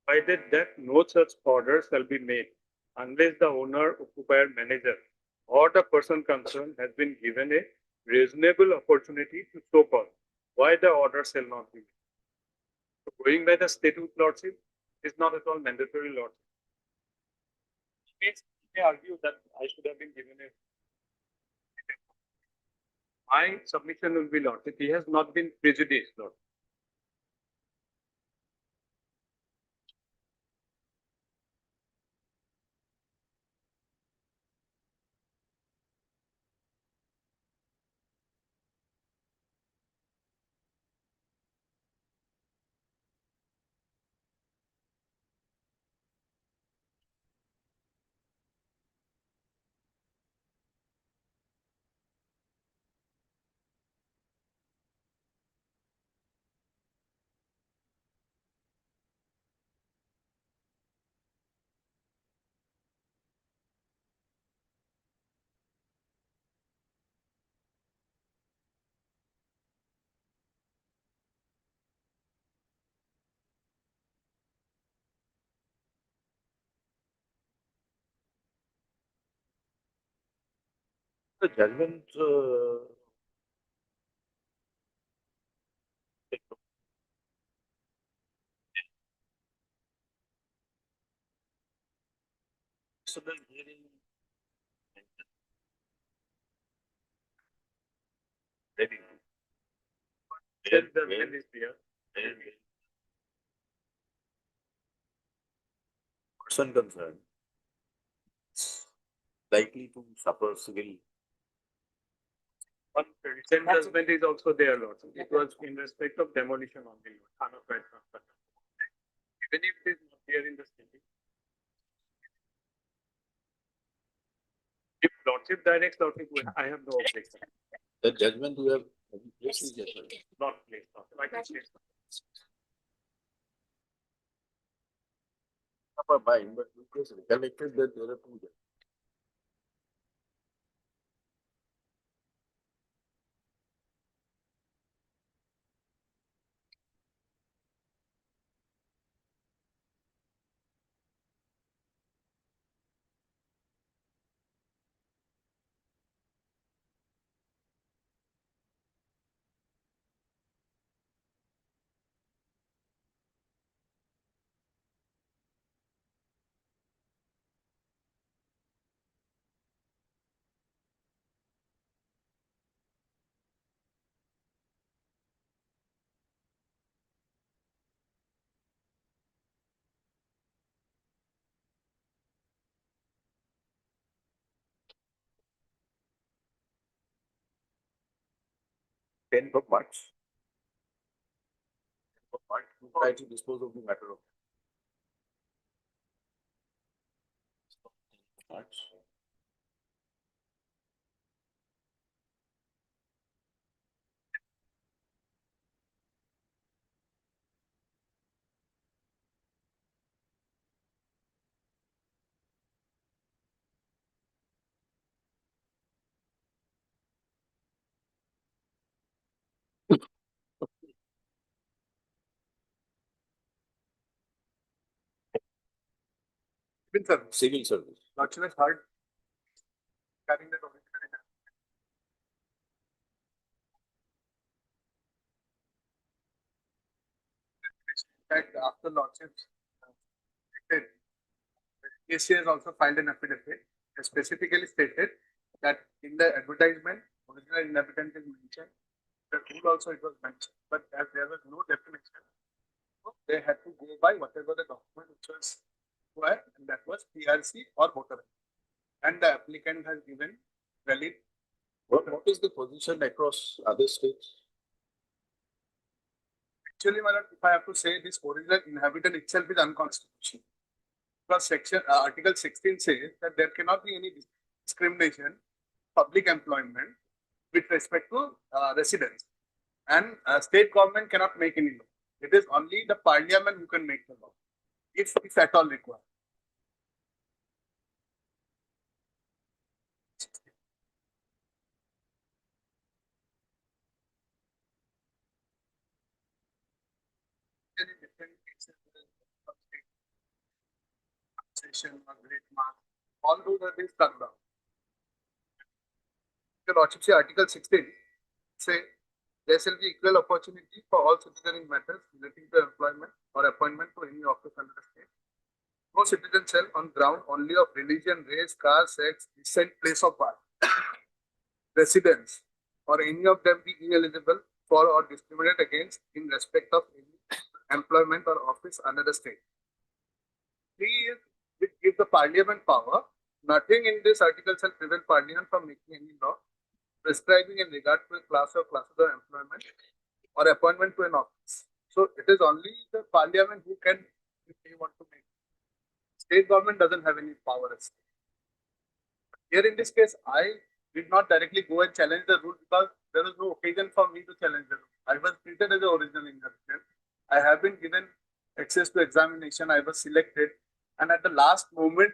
Speaker 1: Provided that no such order shall be made unless the owner, occupier, manager, or the person concerned has been given a reasonable opportunity to so call why the order shall not be made. So going by the statute lordship is not at all mandatory lordship. Means he may argue that I should have been given a. My submission will be lordship. He has not been prejudiced, lord.
Speaker 2: The judgment, so the hearing. Very good.
Speaker 1: Then the judgment is clear.
Speaker 2: Person concerned is likely to suffer civil.
Speaker 1: One written judgment is also there, Lord. It was in respect of demolition only, unauthorized construction. Even if it is not there in the statement. If Lordship directs, Lordship will, I have no objection.
Speaker 2: The judgment you have placed is judgment.
Speaker 1: Not placed, Lordship. I can place.
Speaker 2: Upper mind, but we just recollected that there are two judgments. Tenth of March. Tenth of March, we try to dispose of the matter of March.
Speaker 1: Even sir,
Speaker 2: Civil service.
Speaker 1: Lordship has heard having the original that after Lordship stated, KC has also filed an affidavit, has specifically stated that in the advertisement, original inhabitant is mentioned. The rule also it was mentioned, but as there was no definition, so they had to go by whatever the document which was required, and that was PRC or voter ID. And the applicant has given valid.
Speaker 2: What is the position across other states?
Speaker 1: Actually, my lord, if I have to say, this original inhabitant itself is unconstitutional. Because Article 16 says that there cannot be any discrimination, public employment with respect to residents. And state government cannot make any law. It is only the parliament who can make the law, if at all required. Any different cases, taxation or great mark, all those are being struck down. The Lordship say Article 16 say there shall be equal opportunity for all citizens in matters relating to employment or appointment to any office under the state. No citizen shall, on ground only of religion, race, caste, sex, descent, place of birth, residence, or any of them be ineligible for or discriminate against in respect of any employment or office under the state. Three is which gives the parliament power. Nothing in this article shall prevent parliament from making any law prescribing in regard to a class or classes of employment or appointment to an office. So it is only the parliament who can, if they want to make. State government doesn't have any power. Here in this case, I did not directly go and challenge the rule because there was no occasion for me to challenge the rule. I was treated as the original inhabitant. I have been given access to examination. I was selected, and at the last moment,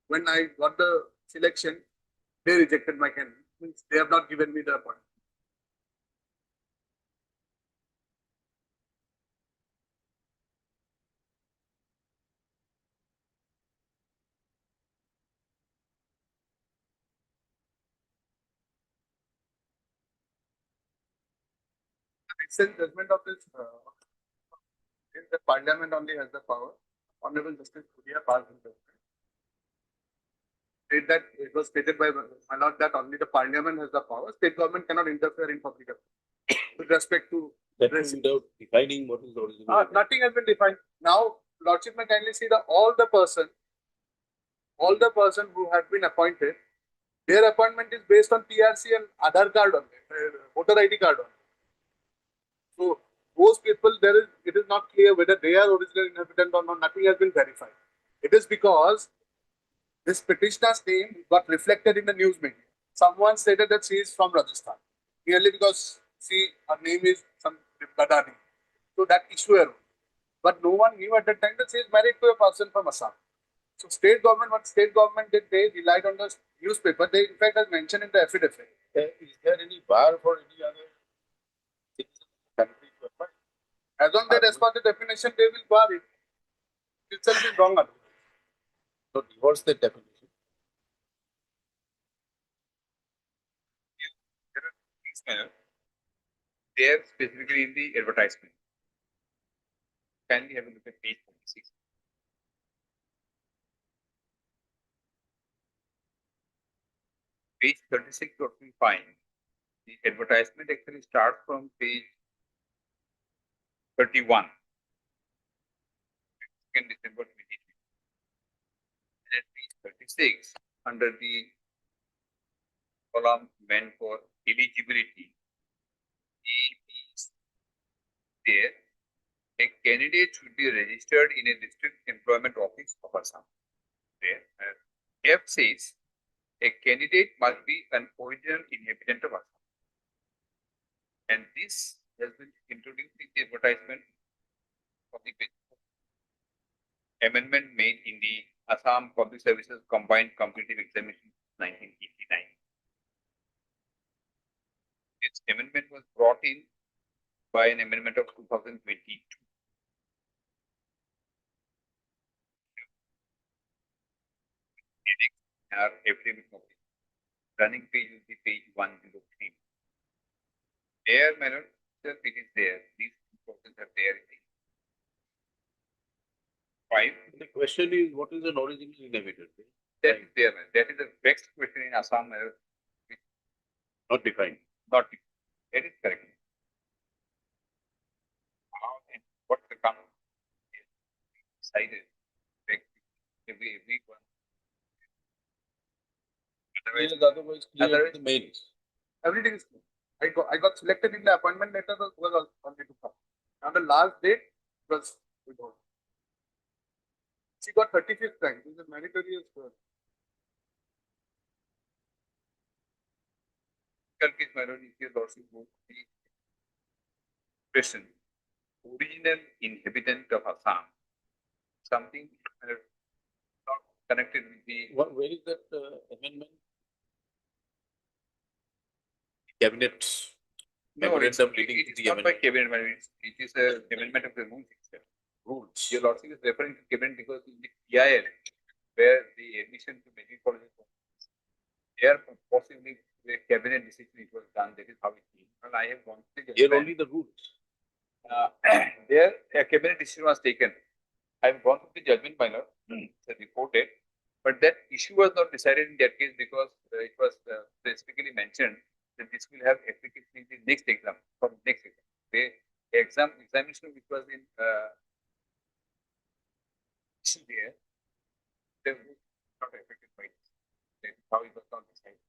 Speaker 1: when I got the selection, they rejected my candidate. Means they have not given me the appointment.
Speaker 8: Recent judgment of this, is the parliament only has the power. Honorable Justice Puria passed the judgment. State that it was stated by my lord that only the parliament has the power. State government cannot interfere in public affairs with respect to.
Speaker 2: That is without defining what is the original.
Speaker 8: Nothing has been defined. Now, Lordship may kindly see all the person who have been appointed, their appointment is based on PRC and Aadhaar card only, voter ID card only. So those people, it is not clear whether they are original inhabitant or not. Nothing has been verified. It is because this petitioner's name got reflected in the news media. Someone stated that she is from Rajasthan, merely because her name is some Gadani. So that issue arose. But no one knew at that time that she is married to a person from Assam. So what state government did, they relied on the newspaper. They in fact has mentioned in the affidavit.
Speaker 2: Is there any bar for any other citizen of the country to apply?
Speaker 8: As long as as per the definition, they will bar it. It itself is wrong.
Speaker 2: So what's the definition?
Speaker 5: There specifically in the advertisement. Can we have a look at page 46? Page 36, what we find, the advertisement actually starts from page 31. 2nd December 2020. And at page 36, under the column meant for eligibility, A is there. A candidate should be registered in a district employment office of Assam. There. F says a candidate must be an original inhabitant of Assam. And this has been introduced in the advertisement of the amendment made in the Assam Public Services Combined Competitive Examination 1989. This amendment was brought in by an amendment of 2022. Our affidavit notice. Running page will be page 103. There, my lord, it is there. These processes are there in the 5.
Speaker 2: The question is, what is an original inhabitant?
Speaker 5: That is there, man. That is the next question in Assam.
Speaker 2: Not defined.
Speaker 5: Not that is correct. How and what the common decided everyone.
Speaker 2: Otherwise, clear the mains.
Speaker 8: Everything is clear. I got selected in the appointment letter was only to come. On the last date was withheld. She got 35th rank. This is mandatory as well.
Speaker 5: Case, my lord, is also the question. Original inhabitant of Assam. Something not connected with the
Speaker 2: Where is that amendment? Cabinet memorandum leading to
Speaker 5: it's
Speaker 2: the
Speaker 5: not by
Speaker 2: amendment.
Speaker 5: cabinet, it is an amendment of the rules itself.
Speaker 2: Rules.
Speaker 5: Your lordship is referring to cabinet because in the PIL, where the admission to medical colleges, there possibly a cabinet decision it was done. That is how it is. And I have gone to the
Speaker 2: Here only the rules.
Speaker 5: there a cabinet decision was taken. I have gone through the judgment, my lord, reported, but that issue was not decided in that case because it was specifically mentioned that this will have application in the next exam, from next exam. The examination which was in there, they were not affected by this. That is how it was not decided.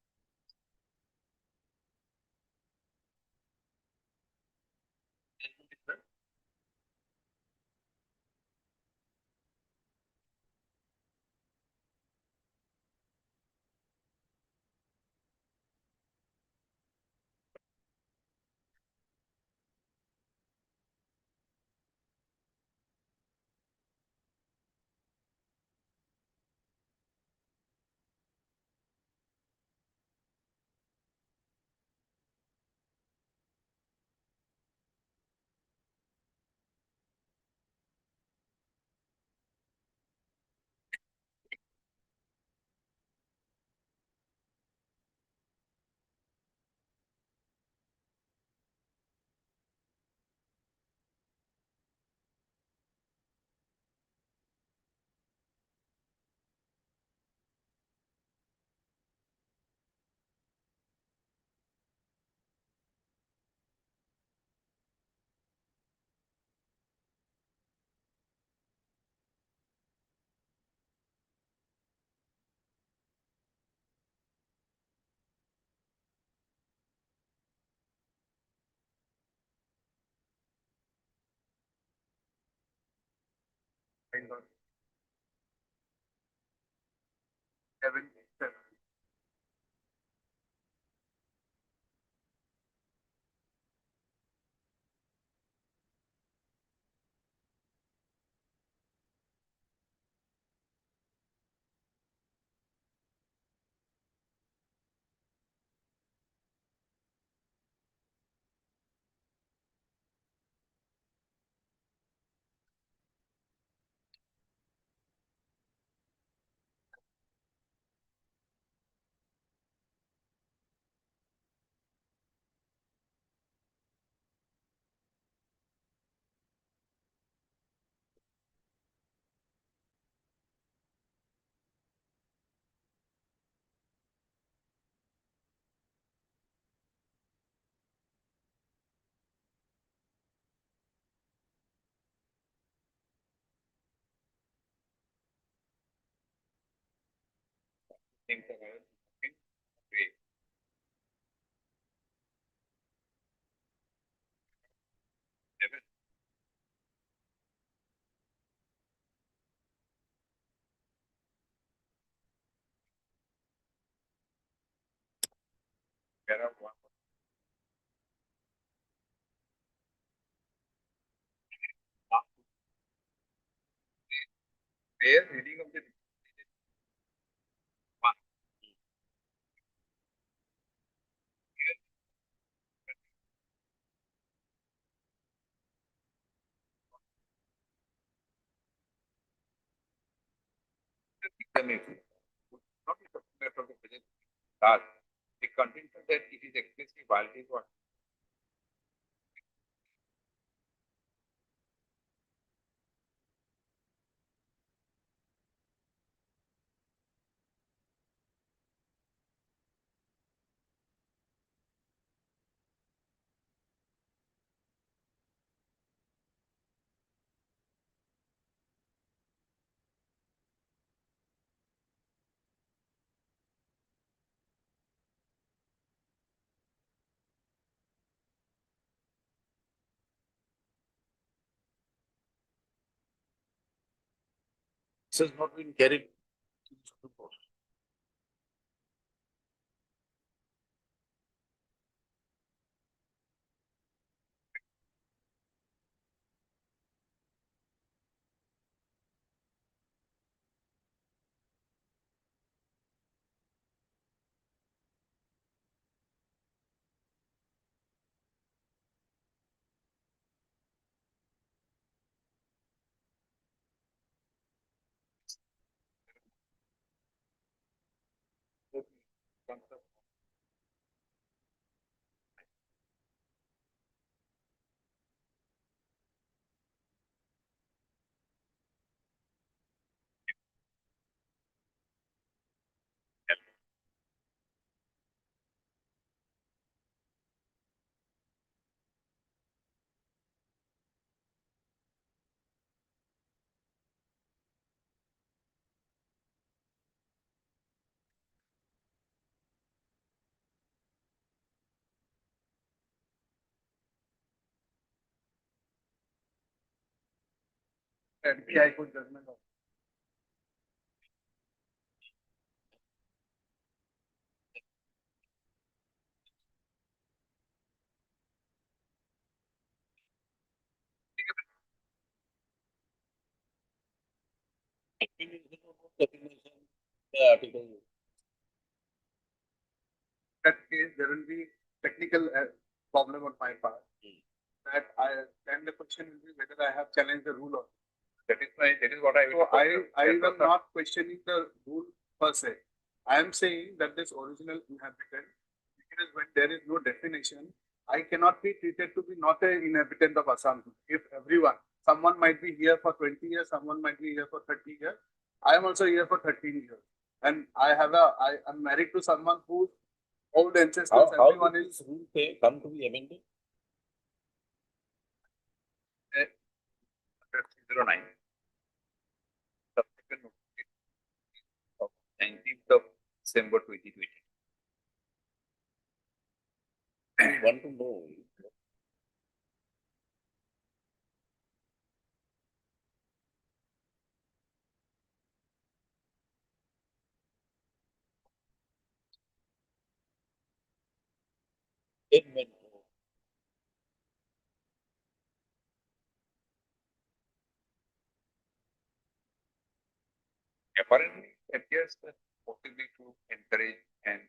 Speaker 1: Seven. Where reading of the examination not be particular from the present class. The content that it is explicitly violated what
Speaker 2: This has not been carried to the Supreme Court.
Speaker 1: NPI could judgment of
Speaker 2: Definition, the article.
Speaker 1: that case there will be technical problem on my part. That I then the question will be whether I have challenged the rule or
Speaker 5: That is what I will.
Speaker 1: so I am not questioning the rule per se. I am saying that this original inhabitant, because when there is no definition, I cannot be treated to be not an inhabitant of Assam. If someone might be here for 20 years, someone might be here for 30 years. I am also here for 13 years. And I am married to someone whose old ancestors,
Speaker 2: How
Speaker 1: everyone
Speaker 2: did
Speaker 1: is
Speaker 2: this rule come to be amended?
Speaker 5: 09. Subsequent notice of 19th of December 2020.
Speaker 2: I want to know. When.
Speaker 5: Apparently, it appears that possibly to encourage and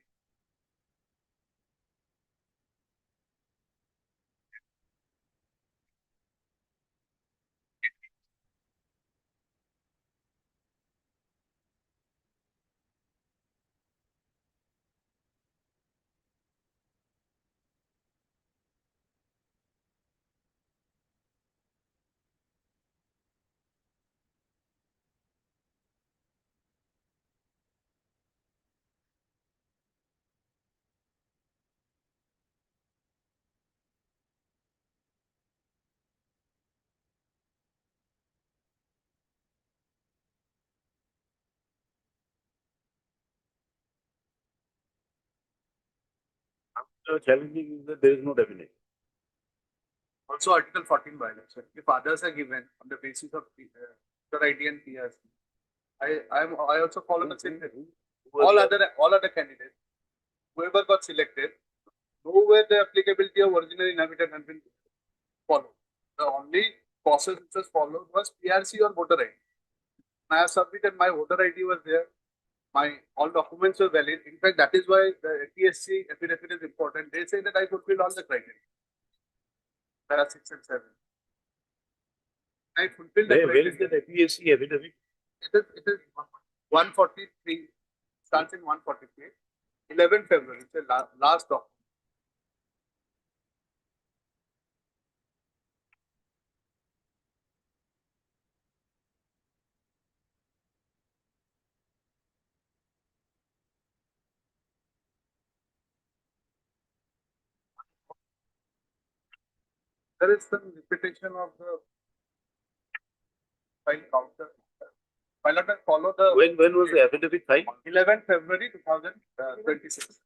Speaker 2: Challenging is that there is no definition.
Speaker 8: Also, Article 14 violation. If others are given on the basis of the ID and PRC, I also follow the same thing. All other candidates, whoever got selected, nowhere the applicability of original inhabitant has been followed. The only process which was followed was PRC or voter ID. I have submitted my voter ID was there. My all documents were valid. In fact, that is why the APSC affidavit is important. They say that I fulfill all the criteria. There are 6 and 7. I fulfilled the
Speaker 2: Where is
Speaker 8: criteria.
Speaker 2: that APSC affidavit?
Speaker 8: It is 143, starts in 143. 11 February, it's the last document. There is some repetition of the file counter. Why not I follow the
Speaker 2: When was the affidavit filed?
Speaker 8: 11 February 2026.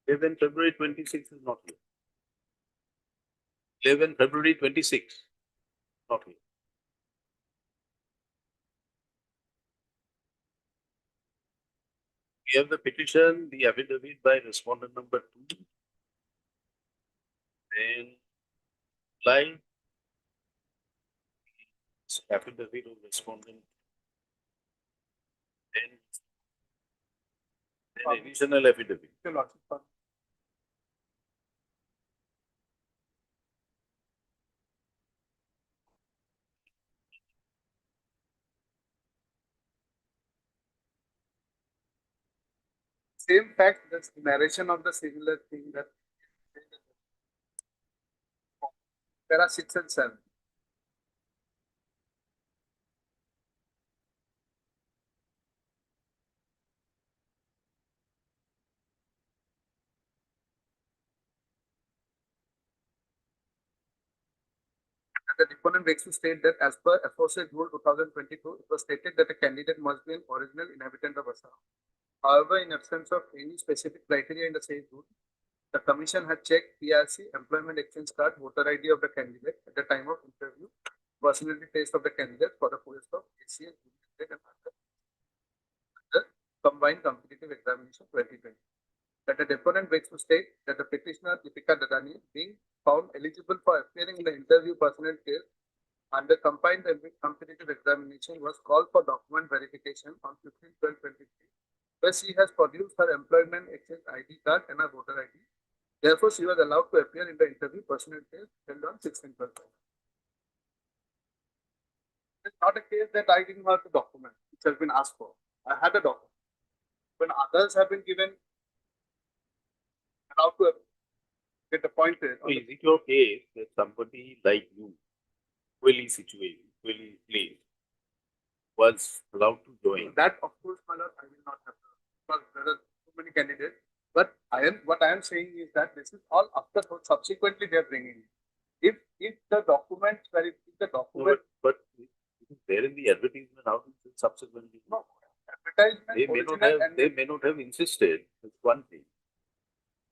Speaker 2: 11 February 26 is not here. 11 February 26, not here. We have the petition, the affidavit by respondent number 2. Then reply. Affidavit of respondent. Then additional affidavit.
Speaker 8: Your Lordship, same fact, that's narration of the similar thing that there are 6 and 7. The deponent begs to state that as per aforesaid rule 2022, it was stated that a candidate must be an original inhabitant of Assam. However, in absence of any specific criteria in the same rule, the commission had checked PRC, employment exchange card, voter ID of the candidate at the time of interview, personality test of the candidate for the post of ACS and other combined competitive examination 2020. That the deponent begs to state that the petitioner Deepika Dadani being found eligible for appearing in the interview personnel case under combined competitive examination was called for document verification on 15/12/23, where she has produced her employment exchange ID card and her voter ID. Therefore, she was allowed to appear in the interview personnel case held on 16/12. It's not a case that I didn't have the document which has been asked for. I had a document. When others have been given allowed to get appointed,
Speaker 2: So is it your case that somebody like you, equally situated, equally placed, was allowed to join?
Speaker 8: that of course, my lord, I will not have because there are too many candidates. But what I am saying is that this is all after subsequently they are bringing. If the document if the
Speaker 2: No,
Speaker 8: document
Speaker 2: but it is there in the advertisement, how is it subsequently?
Speaker 8: no advertisement
Speaker 2: They may
Speaker 8: original
Speaker 2: not have,
Speaker 8: and
Speaker 2: they may not have insisted, it's one thing.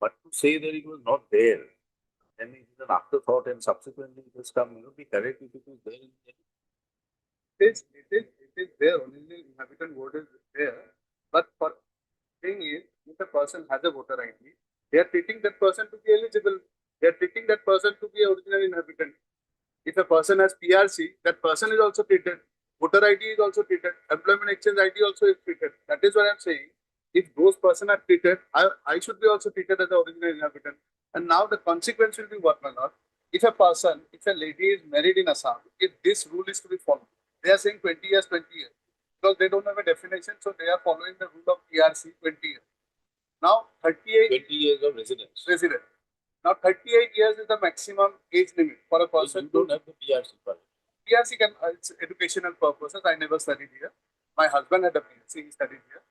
Speaker 2: But to say that it was not there, and it is an afterthought and subsequently it has come, you know, be correct if it is there in the
Speaker 8: it is there, only inhabitant word is there. But for thing is, if a person has a voter ID, They are treating that person to be eligible. They are treating that person to be original inhabitant. If a person has PRC, that person is also treated. Voter ID is also treated. Employment exchange ID also is treated. That is what I'm saying. If those persons are treated, I should be also treated as the original inhabitant. And now the consequence will be what, my lord? If a lady is married in Assam, if this rule is to be followed, they are saying 20 years, 20 years. Because they don't have a definition, so they are following the rule of PRC 20 years. Now 38
Speaker 2: 20 years of residence.
Speaker 8: resident. Now 38 years is the maximum age limit for a
Speaker 2: So
Speaker 8: person
Speaker 2: you don't have the PRC part.
Speaker 8: PRC can, it's educational purposes. I never studied here. My husband had a PRC, he studied here.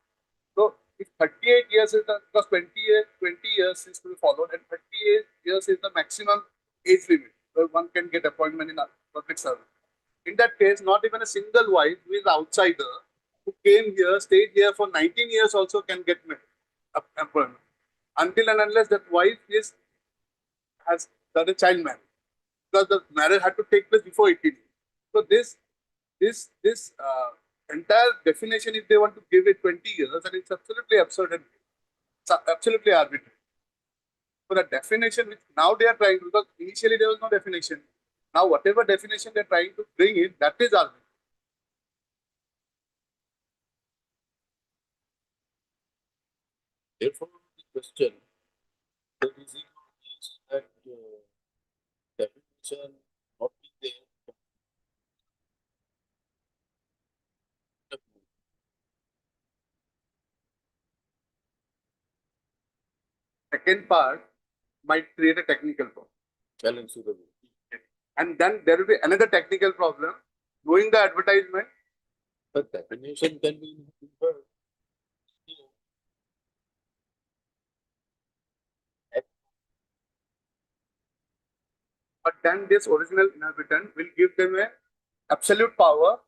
Speaker 8: So if 38 years is the, because 20 years is to be followed and 38 years is the maximum age limit where one can get appointment in a public service. In that case, not even a single wife who is outsider who came here, stayed here for 19 years also can get employment. Until and unless that wife has done a child marriage. Because the marriage had to take place before 18 years. So this entire definition, if they want to give it 20 years, then it's absolutely absurd and it's absolutely arbitrary. So the definition which now they are trying, because initially there was no definition. Now whatever definition they're trying to bring in, that is arbitrary.
Speaker 2: Therefore, the question, the reason is that definition not be there.
Speaker 8: Second part might create a technical problem.
Speaker 2: Challenge to the rule.
Speaker 8: And then there will be another technical problem. Doing the advertisement,
Speaker 2: But definition can be inferred.
Speaker 8: but then this original inhabitant will give them a absolute power.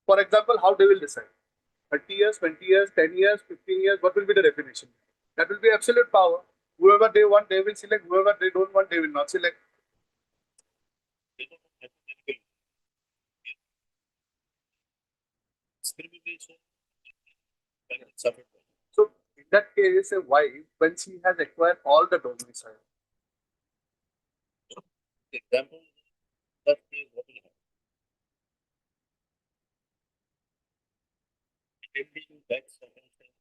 Speaker 8: For example, how they will decide. 30 years, 20 years, 10 years, 15 years, what will be the definition? That will be absolute power. Whoever they want, they will select. Whoever they don't want, they will not select.
Speaker 2: Discrimination can be suffered.
Speaker 8: So, in that case, a wife, when she has acquired all the domicile,
Speaker 2: Example, that is what will happen. Depending that circumstance,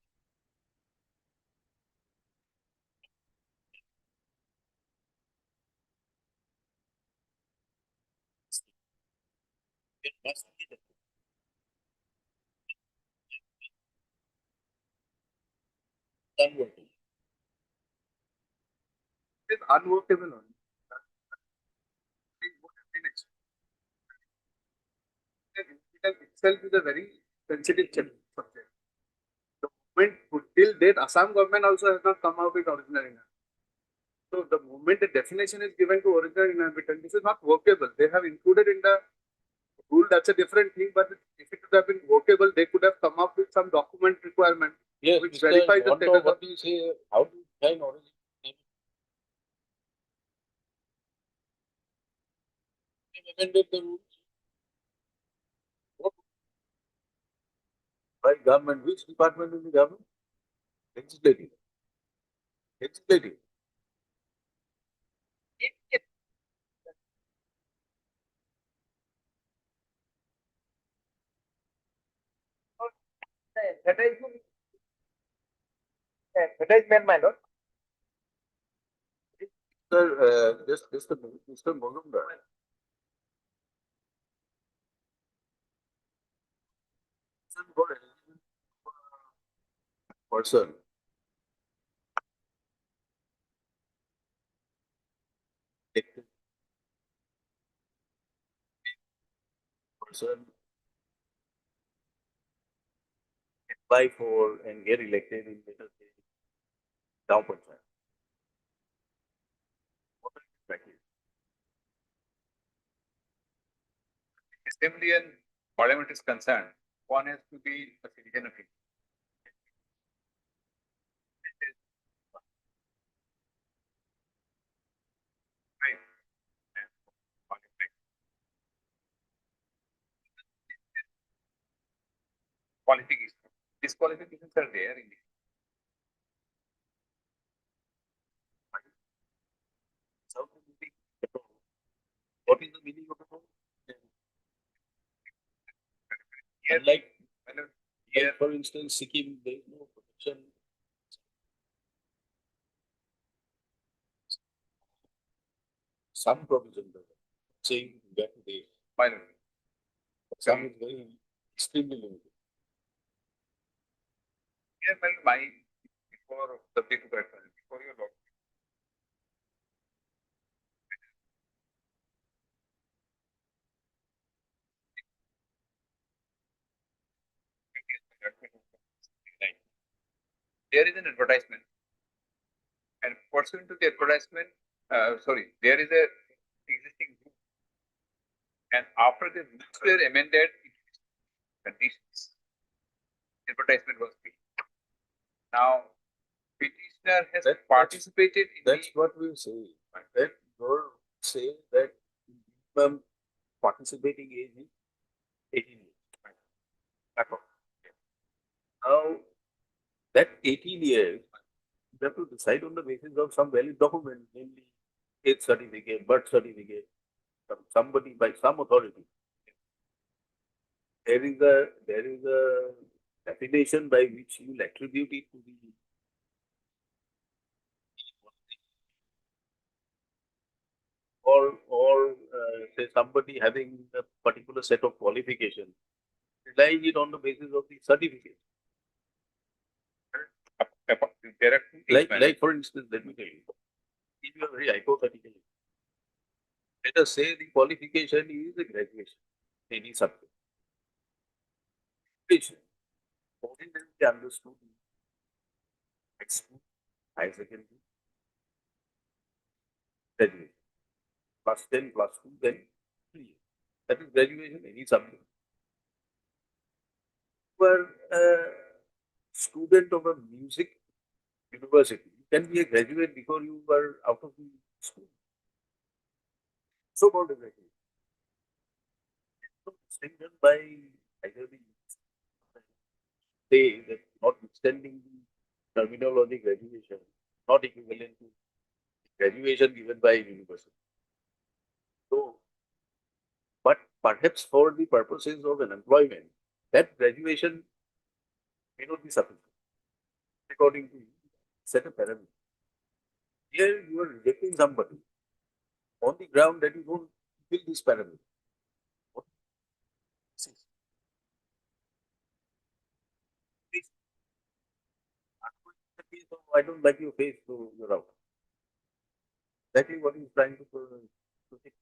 Speaker 2: there must be the converting.
Speaker 8: it is unworkable only. It itself is a very sensitive subject. The moment, till date, Assam government also has not come out with original inhabitant. So the moment the definition is given to original inhabitant, this is not workable. They have included in the rule, that's a different thing, but if it would have been workable, they could have come up with some document requirement
Speaker 2: Yes,
Speaker 8: which
Speaker 2: Mr.
Speaker 8: verifies the
Speaker 2: Mondo,
Speaker 8: status
Speaker 2: what
Speaker 8: of.
Speaker 2: do you say? How do you find origin? They amended the rules. What? By government, which department in the government? Legislative. Legislative.
Speaker 3: Advertisement, my lord.
Speaker 2: Sir, just a minute, Mr. Mogumdar. Person. Person apply for and get elected in let us say town panchayat. What are the criteria?
Speaker 5: Assembly and parliament is concerned, one has to be a citizen of India. Right. And qualifications. These qualifications are there in the
Speaker 2: Unlike here, for instance, Sikkim, there is no protection. Some provision saying that they
Speaker 5: Minor.
Speaker 2: some is very extremely limited.
Speaker 5: Here, my before subject to question, before your law. There is an advertisement, and pursuant to the advertisement, there is a existing rule, and after the rules were amended, conditions, advertisement was made. Now, petitioner has participated in
Speaker 2: That's what we say. That you're saying that minimum participating age is 18 years. That's all. Now, that 18 years, you have to decide on the basis of some valid document, namely age certificate, birth certificate, from somebody by some authority. There is a definition by which you will attribute it to the say somebody having a particular set of qualifications, relying it on the basis of the certificate.
Speaker 5: there are two things,
Speaker 2: Like for instance, let me tell you, if you are very hypothetical, let us say the qualification is a graduation, any subject. Graduation, ordinarily understood in high school, higher secondary, graduation, plus 10, plus 2, then 3 years. That is graduation, any subject. You are a student of a music university. You can be a graduate before you were out of the school. So called a graduate. So distinction by either the say that notwithstanding the terminology graduation, not equivalent to graduation given by university. So, but perhaps for the purposes of an employment, that graduation may not be sufficient. According to you, set a parameter. Here you are rejecting somebody on the ground that you don't fill this parameter. What? Please. I don't like your face, so you're out. Exactly what he's trying to take.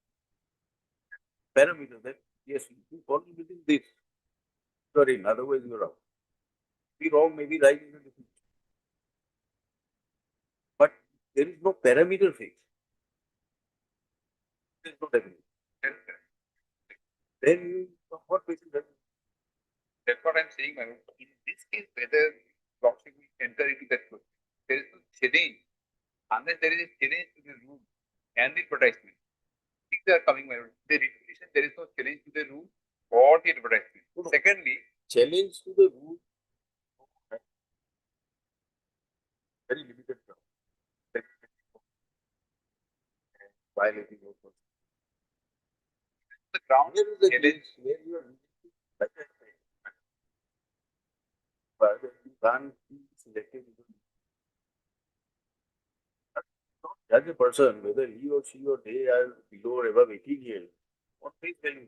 Speaker 2: Parameter that yes, you fall within this. You're in, otherwise you're out. Be wrong, maybe right in a different. But there is no parameter fix. There is no definition. Then you, on what basis that?
Speaker 5: That's what I'm saying. In this case, whether blockchain will enter into that process, there is no challenge. Unless there is a challenge to the rule and the advertisement. Things are coming, the regulation, there is no challenge to the rule or the advertisement.
Speaker 2: No, no.
Speaker 5: Secondly,
Speaker 2: Challenge to the rule. Very limited ground. Violating your person.
Speaker 5: the ground
Speaker 2: Here is the
Speaker 5: challenge.
Speaker 2: case where you are like I said, but you can't be selected. Not judge a person whether he or she or they are below or above 18 years. What face value?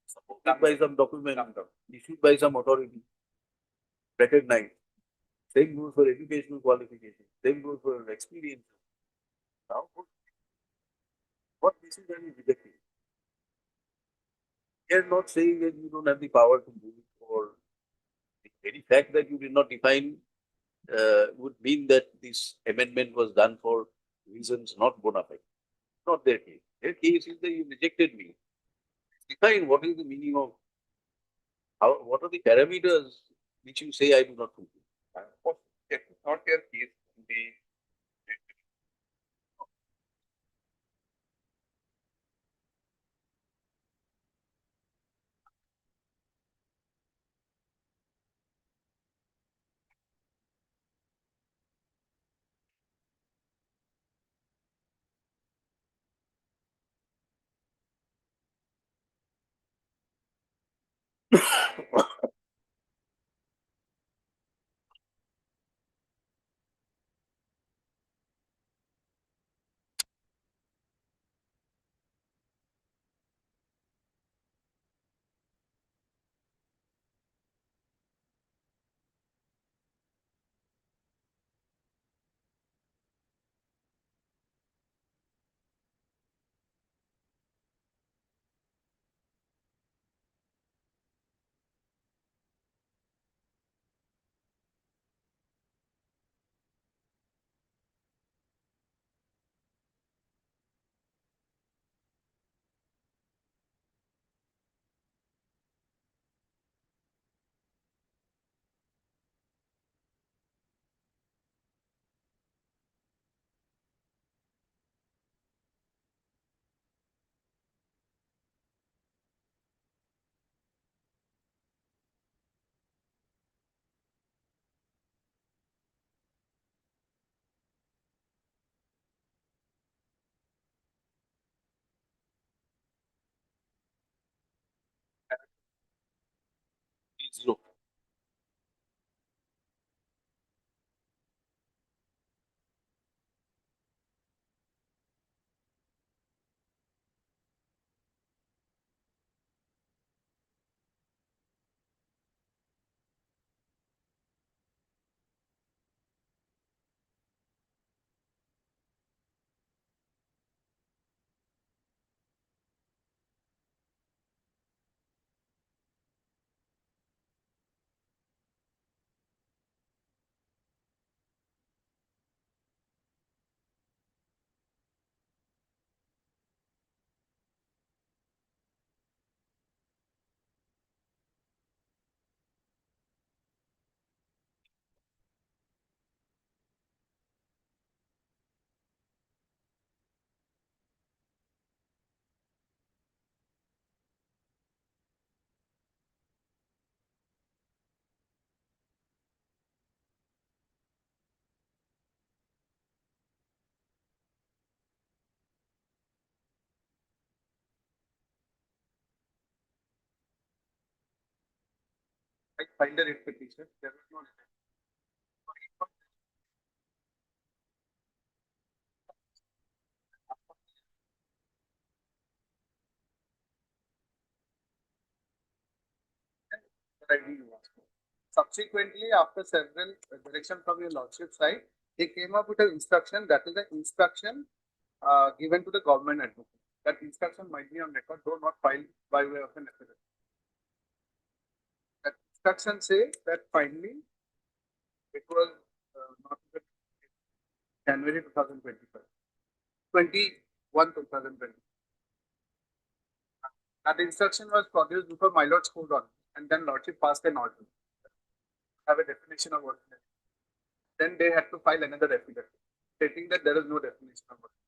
Speaker 2: Supported by some document, issued by some authority, recognized. Same goes for educational qualifications. Same goes for experience. Now, what basis are you rejecting? We are not saying that you don't have the power to do it, or the very fact that you did not define would mean that this amendment was done for reasons not bona fide. Not their case. Their case is that you rejected me. Define what is the meaning of what are the parameters which you say I do not fulfill.
Speaker 5: Of course, that is not your case.
Speaker 2: Zero.
Speaker 8: I filed a writ petition. There was no that I didn't watch. Subsequently, after several direction from your lordship side, they came up with an instruction that is the instruction given to the government advocate. That instruction might be on record, though not filed by way of an affidavit. That instruction says that finally it was not January 2025, 2020. That instruction was produced before my lord's code on, and then lordship passed an order. Have a definition of what it is. Then they had to file another affidavit stating that there is no definition of what it is.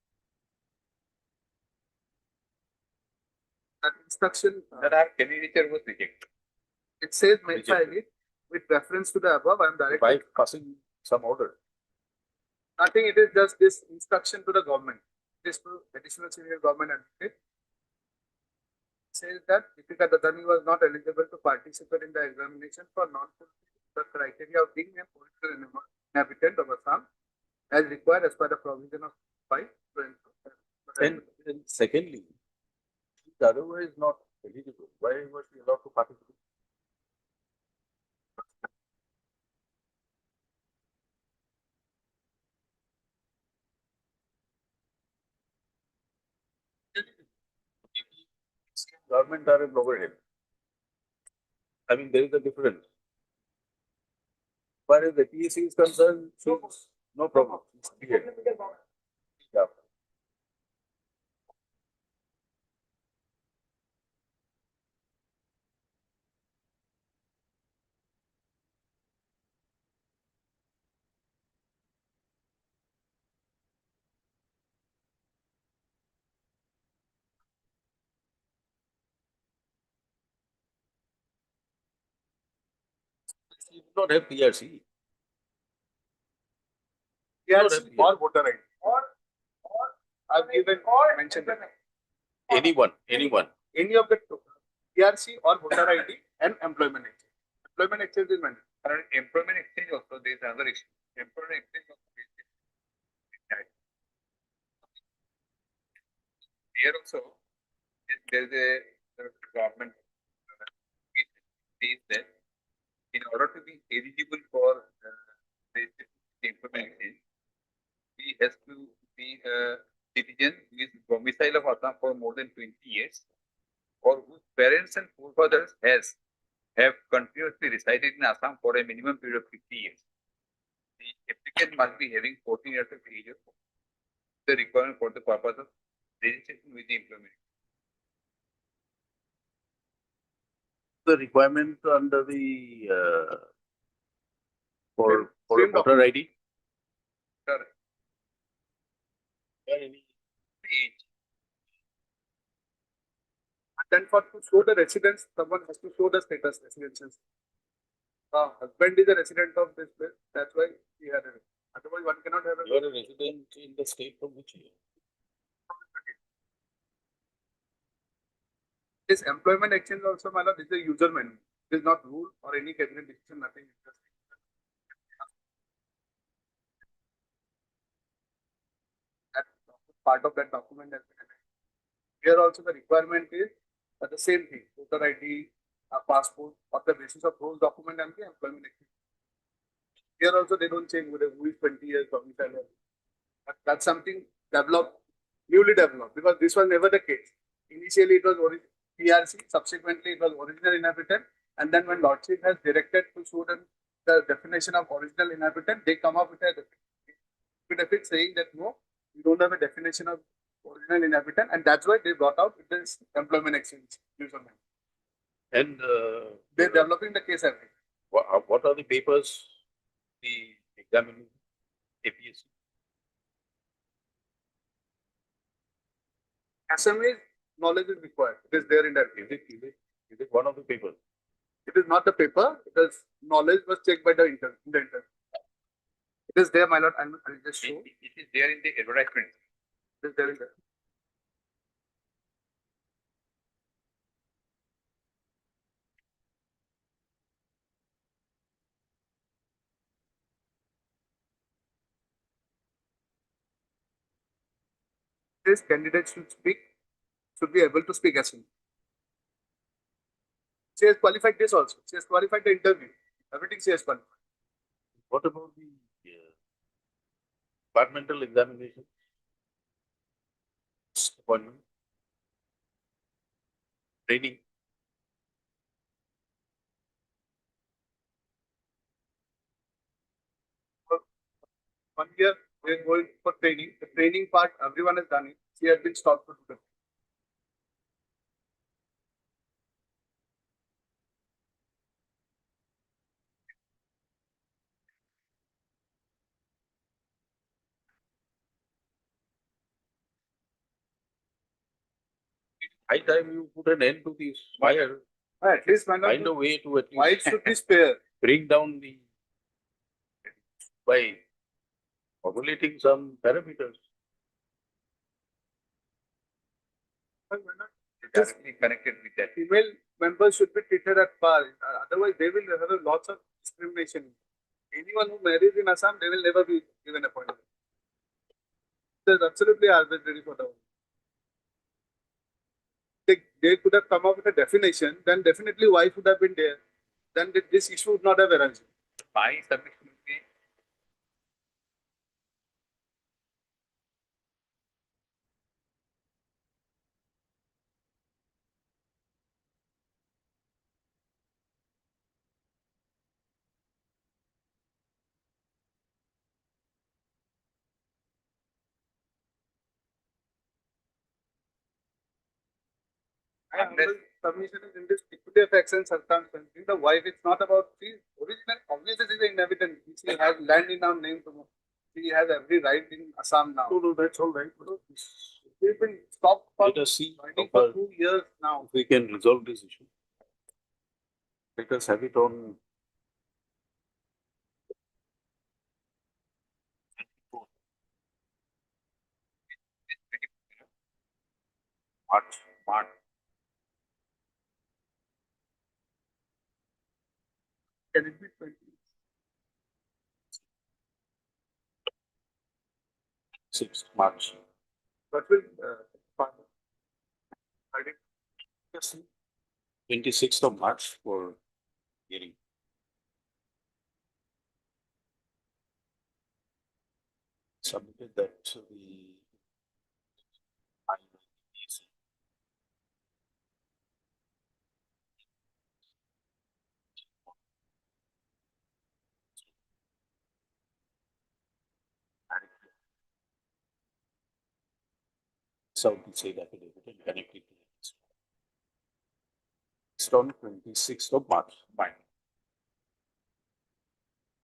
Speaker 8: That instruction,
Speaker 6: That our candidature was rejected.
Speaker 8: it says may
Speaker 2: Rejected.
Speaker 8: file it with reference to the above. I am
Speaker 2: By
Speaker 8: directly
Speaker 2: passing some order.
Speaker 8: nothing. It is just this instruction to the government. This to additional senior government advocate says that Deepika Dadani was not eligible to participate in the examination for non-fulfilling the criteria of being a political inhabitant of Assam as required as per the provision of 5.
Speaker 2: And secondly, if otherwise not eligible, why was he allowed to participate? Government are an overhead. I mean, there is a difference. As far as the PSC is concerned, no problem. It's clear. Yeah. You do not have PRC.
Speaker 8: Yes, or voter ID. Or I've given mentioned that
Speaker 2: Anyone.
Speaker 8: any of the PRC or voter ID and employment exchange. Employment exchange is mandatory.
Speaker 1: And employment exchange also, there is another issue. Employment exchange also is required. Here also, there is a government says that in order to be eligible for this employment exchange, he has to be a citizen who is domicile of Assam for more than 20 years, or whose parents and forefathers have continuously resided in Assam for a minimum period of 50 years. The applicant must be having 14 years of age, the requirement for the purpose of registration with the employment.
Speaker 2: The requirement under the for
Speaker 8: Same
Speaker 2: voter ID.
Speaker 1: Correct.
Speaker 2: Any
Speaker 1: Age.
Speaker 8: And then for to show the residence, someone has to show the status residences. Husband is a resident of this place, that's why he had it. Otherwise, one cannot have
Speaker 2: You
Speaker 8: a.
Speaker 2: are a resident in the state from which year?
Speaker 8: This employment exchange also, my lord, is a user manual. It is not rule or any cabinet decision, nothing. That part of that document has been amended. Here also the requirement is the same thing, voter ID, passport, on the basis of those document and the employment exchange. Here also they don't change whether who is 20 years domicile. That's something developed, newly developed, because this was never the case. Initially it was PRC, subsequently it was original inhabitant, and then when Lordship has directed to show them the definition of original inhabitant, they come up with a affidavit saying that no, we don't have a definition of original inhabitant, and that's why they brought out this employment exchange username.
Speaker 2: And
Speaker 8: They're developing the case every.
Speaker 2: what are the papers the examining APSC?
Speaker 8: Assamese knowledge is required. It is there in that.
Speaker 2: Is it one of the papers?
Speaker 8: It is not the paper, because knowledge was checked by the interview. It is there, my lord. I'll just show.
Speaker 1: It is there in the advertisement.
Speaker 8: It is there in the. This candidate should be able to speak Assam. She has qualified this also. She has qualified the interview. Everything she has qualified.
Speaker 2: What about the departmental examination? Appointment? Training?
Speaker 8: 1 year we are going for training. The training part, everyone has done it. She has been stopped for 2 days.
Speaker 2: High time you put an end to this fire.
Speaker 8: At least, my
Speaker 2: Find a
Speaker 8: lord,
Speaker 2: way to at
Speaker 8: why it
Speaker 2: least
Speaker 8: should be spared?
Speaker 2: bring down the by formulating some parameters.
Speaker 1: Directly connected with that.
Speaker 8: Female members should be treated at par. Otherwise, they will have lots of discrimination. Anyone who marries in Assam, they will never be given appointment. There's absolutely arbitrary for them. They could have come up with a definition, then definitely wife would have been there. Then this issue would not have arisen.
Speaker 1: My submission will be
Speaker 8: Unless submission is in this peculiar facts and circumstances. The wife, it's not about the original. Obviously, she is an inhabitant. She has land in our name. She has every right in Assam now.
Speaker 2: No, that's all right.
Speaker 8: We've been stopped for
Speaker 2: Let us see
Speaker 8: joining
Speaker 2: how
Speaker 8: for 2 years now.
Speaker 2: if we can resolve this issue. Let us have it on March.
Speaker 6: Can it be 20?
Speaker 2: March.
Speaker 1: What will,
Speaker 2: 26th of March for hearing. Submitted that to the South Side affidavit and connect it to this. It's on 26th of March.
Speaker 1: fine.